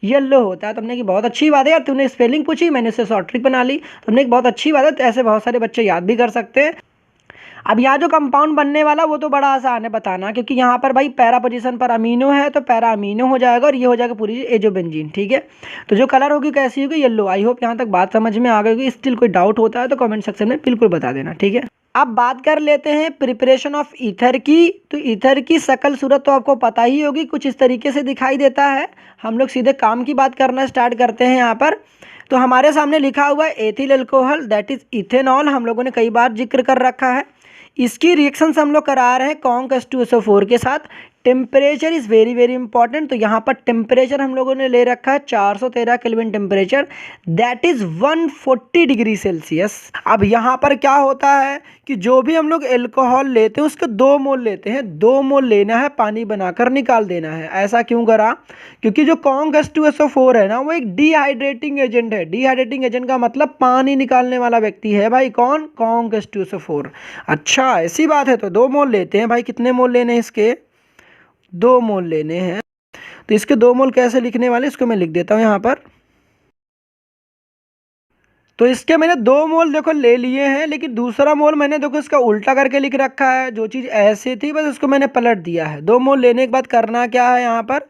येलो होता है। तो हमने कि बहुत अच्छी बात है यार, तूने स्पेलिंग पूछी मैंने इससे शॉर्ट ट्रिक बना ली। तो हमने कि बहुत अच्छी बात है, तो ऐसे बहुत सारे बच्चे याद भी कर सकते हैं। अब यहाँ जो कंपाउंड बनने वाला वो तो बड़ा आसान है बताना, क्योंकि यहाँ पर भाई पैरा पोजीशन पर अमीनो है तो पैरा अमीनो हो जाएगा और ये हो जाएगा पूरी एजोबेंजीन, ठीक है। तो जो कलर होगी कैसी होगी? येलो। आई होप यहाँ तक बात समझ में आ गई होगी। स्टिल कोई डाउट होता है तो कमेंट सेक्शन में बिल्कुल बता देना, ठीक है। अब बात कर लेते हैं प्रिपरेशन ऑफ ईथर की। तो ईथर की शकल सूरत तो आपको पता ही होगी, कुछ इस तरीके से दिखाई देता है। हम लोग सीधे काम की बात करना स्टार्ट करते हैं यहाँ पर। तो हमारे सामने लिखा हुआ है ethyl alcohol that is ethanol, हम लोगों ने कई बार जिक्र कर रखा है। इसकी रिएक्शंस हम लोग करा रहे हैं कॉन्क H2SO4 के साथ। Temperature is very very important. तो यहाँ पर टेम्परेचर हम लोगों ने ले रखा है 413 kelvin temperature, that is 140 degree Celsius. अब यहाँ पर क्या होता है कि जो भी हम लोग एल्कोहल लेते हैं उसके 2 मोल लेते हैं, 2 मोल लेना है, पानी बनाकर निकाल देना है। ऐसा क्यों करा? क्योंकि जो कॉन्क H2SO4 है ना वो एक डिहाइड्रेटिंग एजेंट है। डिहाइड्रेटिंग एजेंट का मतलब पानी निकालने वाला व्यक्ति है भाई, कौन? Conc H2SO4। अच्छा ऐसी बात है, तो 2 मोल लेते हैं भाई। कितने मोल लेने हैं इसके? 2 मोल लेने हैं। तो इसके 2 मोल कैसे लिखने वाले, इसको मैं लिख देता हूँ यहाँ पर। तो इसके मैंने 2 मोल देखो ले लिए हैं, लेकिन दूसरा मोल मैंने देखो इसका उल्टा करके लिख रखा है। जो चीज़ ऐसे थी बस उसको मैंने पलट दिया है। 2 मोल लेने के बाद करना क्या है, यहाँ पर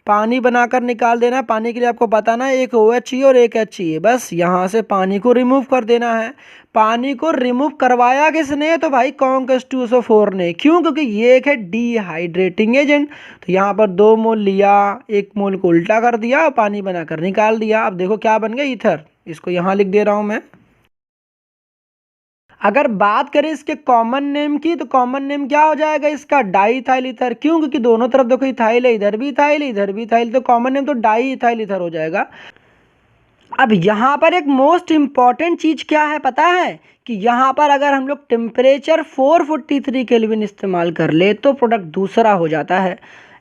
पानी बनाकर निकाल देना। पानी के लिए आपको बताना है एक OH चाहिए और एक H चाहिए। बस यहाँ से पानी को रिमूव कर देना है। पानी को रिमूव करवाया किसने? तो भाई कॉन्क H2SO4 ने। क्यों? क्योंकि ये एक है डिहाइड्रेटिंग एजेंट। तो यहाँ पर 2 मोल लिया, 1 मोल को उल्टा कर दिया, पानी बनाकर निकाल दिया। अब देखो क्या बन गया, ईथर। इसको यहाँ लिख दे रहा हूँ मैं। अगर बात करें इसके कॉमन नेम की, तो कॉमन नेम क्या हो जाएगा इसका? Diethyl ether. क्यों? क्योंकि दोनों तरफ देखो इथाइल है, इधर भी इथाइल है इधर भी इथाइल, तो कॉमन नेम तो डाईइथाइल ईथर हो जाएगा। अब यहाँ पर एक मोस्ट इंपॉर्टेंट चीज क्या है पता है? कि यहाँ पर अगर हम लोग टेम्परेचर 443 केल्विन इस्तेमाल कर ले तो प्रोडक्ट दूसरा हो जाता है।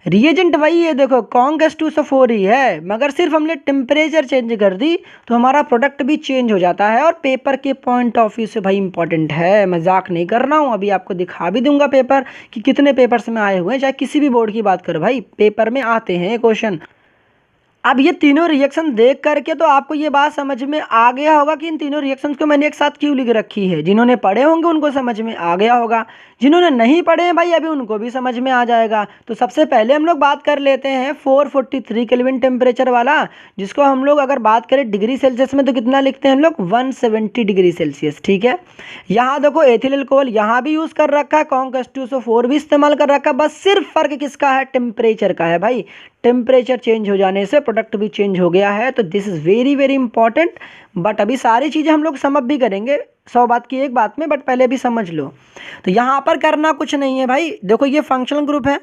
रिएजेंट वही है, देखो कॉन्क H2SO4 ही है, मगर सिर्फ हमने टेम्परेचर चेंज कर दी तो हमारा प्रोडक्ट भी चेंज हो जाता है। और पेपर के पॉइंट ऑफ व्यू से भाई इंपॉर्टेंट है, मजाक नहीं कर रहा हूँ। अभी आपको दिखा भी दूंगा पेपर कि कितने पेपर्स में आए हुए हैं, चाहे किसी भी बोर्ड की बात करो भाई पेपर में आते हैं क्वेश्चन। अब ये तीनों रिएक्शन देख करके तो आपको ये बात समझ में आ गया होगा कि इन तीनों रिएक्शंस को मैंने एक साथ क्यों लिख रखी है। जिन्होंने पढ़े होंगे उनको समझ में आ गया होगा, जिन्होंने नहीं पढ़े हैं भाई अभी उनको भी समझ में आ जाएगा। तो सबसे पहले हम लोग बात कर लेते हैं 443 केल्विन टेम्परेचर वाला, जिसको हम लोग अगर बात करें डिग्री सेल्सियस में तो कितना लिखते हैं हम लोग? 170 डिग्री सेल्सियस, ठीक है। यहाँ देखो एथिल अल्कोहल यहाँ भी यूज़ कर रखा है, कॉन्क H2SO4 भी इस्तेमाल कर रखा है। बस सिर्फ फर्क किसका है? टेम्परेचर का है भाई। टेम्परेचर चेंज हो जाने से प्रोडक्ट भी चेंज हो गया है। तो this is very very important. But अभी सारी चीज़ें हम लोग समझ भी करेंगे 100 बात की एक बात में, बट पहले भी समझ लो। तो यहाँ पर करना कुछ नहीं है भाई, देखो ये फंक्शनल ग्रुप है।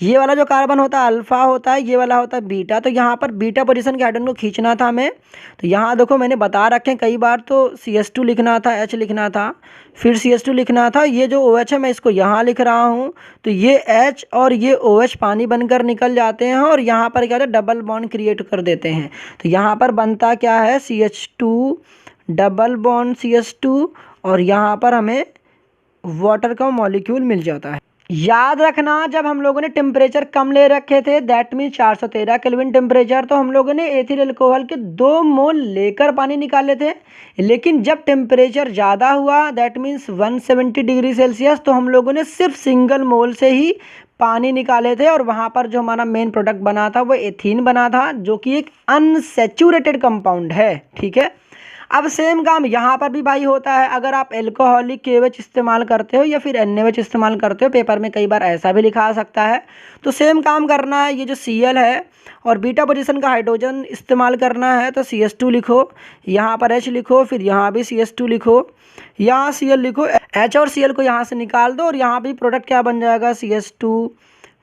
ये वाला जो कार्बन होता है अल्फा होता है, ये वाला होता है बीटा। तो यहाँ पर बीटा पोजीशन के हाइड्रोजन को खींचना था हमें। तो यहाँ देखो मैंने बता रखे हैं कई बार, तो CH2 लिखना था, H लिखना था, फिर CH2 लिखना था। ये जो OH है मैं इसको यहाँ लिख रहा हूँ। तो ये H और ये OH पानी बनकर निकल जाते हैं और यहाँ पर क्या होता है? डबल बॉन्ड क्रिएट कर देते हैं। तो यहाँ पर बनता क्या है? CH2 डबल बॉन्ड CH2 और यहाँ पर हमें वाटर का मॉलिक्यूल मिल जाता है। याद रखना जब हम लोगों ने टेम्परेचर कम ले रखे थे, दैट मीन 413 केल्विन टेम्परेचर, तो हम लोगों ने एथिल अल्कोहल के 2 मोल लेकर पानी निकाले थे। लेकिन जब टेम्परेचर ज़्यादा हुआ, दैट मीन्स 170 डिग्री सेल्सियस, तो हम लोगों ने सिर्फ सिंगल मोल से ही पानी निकाले थे। और वहाँ पर जो हमारा मेन प्रोडक्ट बना था वो एथीन बना था, जो कि एक अनसैचुरेटेड कंपाउंड है, ठीक है। अब सेम काम यहाँ पर भी भाई होता है। अगर आप एल्कोहलिक KOH इस्तेमाल करते हो या फिर NaOH इस्तेमाल करते हो, पेपर में कई बार ऐसा भी लिखा आ सकता है, तो सेम काम करना है। ये जो Cl है और बीटा पोजीशन का हाइड्रोजन इस्तेमाल करना है, तो CH2 लिखो, यहाँ पर H लिखो, फिर यहाँ भी CH2 लिखो, यहाँ Cl लिखो, H और Cl को यहाँ से निकाल दो और यहाँ भी प्रोडक्ट क्या बन जाएगा? CH2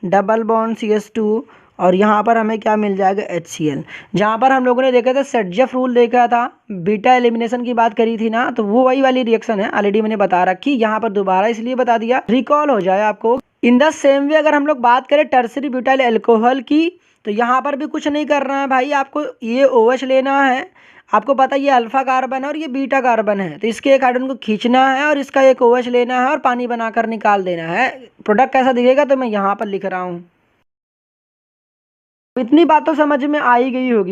डबल बॉन्ड CH2 और यहाँ पर हमें क्या मिल जाएगा, HCl। जहाँ पर हम लोगों ने देखा था सेटजेफ रूल देखा था, बीटा एलिमिनेशन की बात करी थी ना, तो वो वही वाली रिएक्शन है, ऑलरेडी मैंने बता रखी, यहाँ पर दोबारा इसलिए बता दिया रिकॉल हो जाए आपको। इन द सेम वे अगर हम लोग बात करें टर्सरी ब्यूटाइल अल्कोहल की, तो यहाँ पर भी कुछ नहीं करना है भाई, आपको ये OH लेना है। आपको पता है ये अल्फा कार्बन है और ये बीटा कार्बन है, तो इसके एक हाइड्रोजन को खींचना है और इसका एक OH लेना है और पानी बनाकर निकाल देना है। प्रोडक्ट कैसा दिखेगा तो मैं यहाँ पर लिख रहा हूँ। इतनी बात तो समझ में आ ही गई होगी।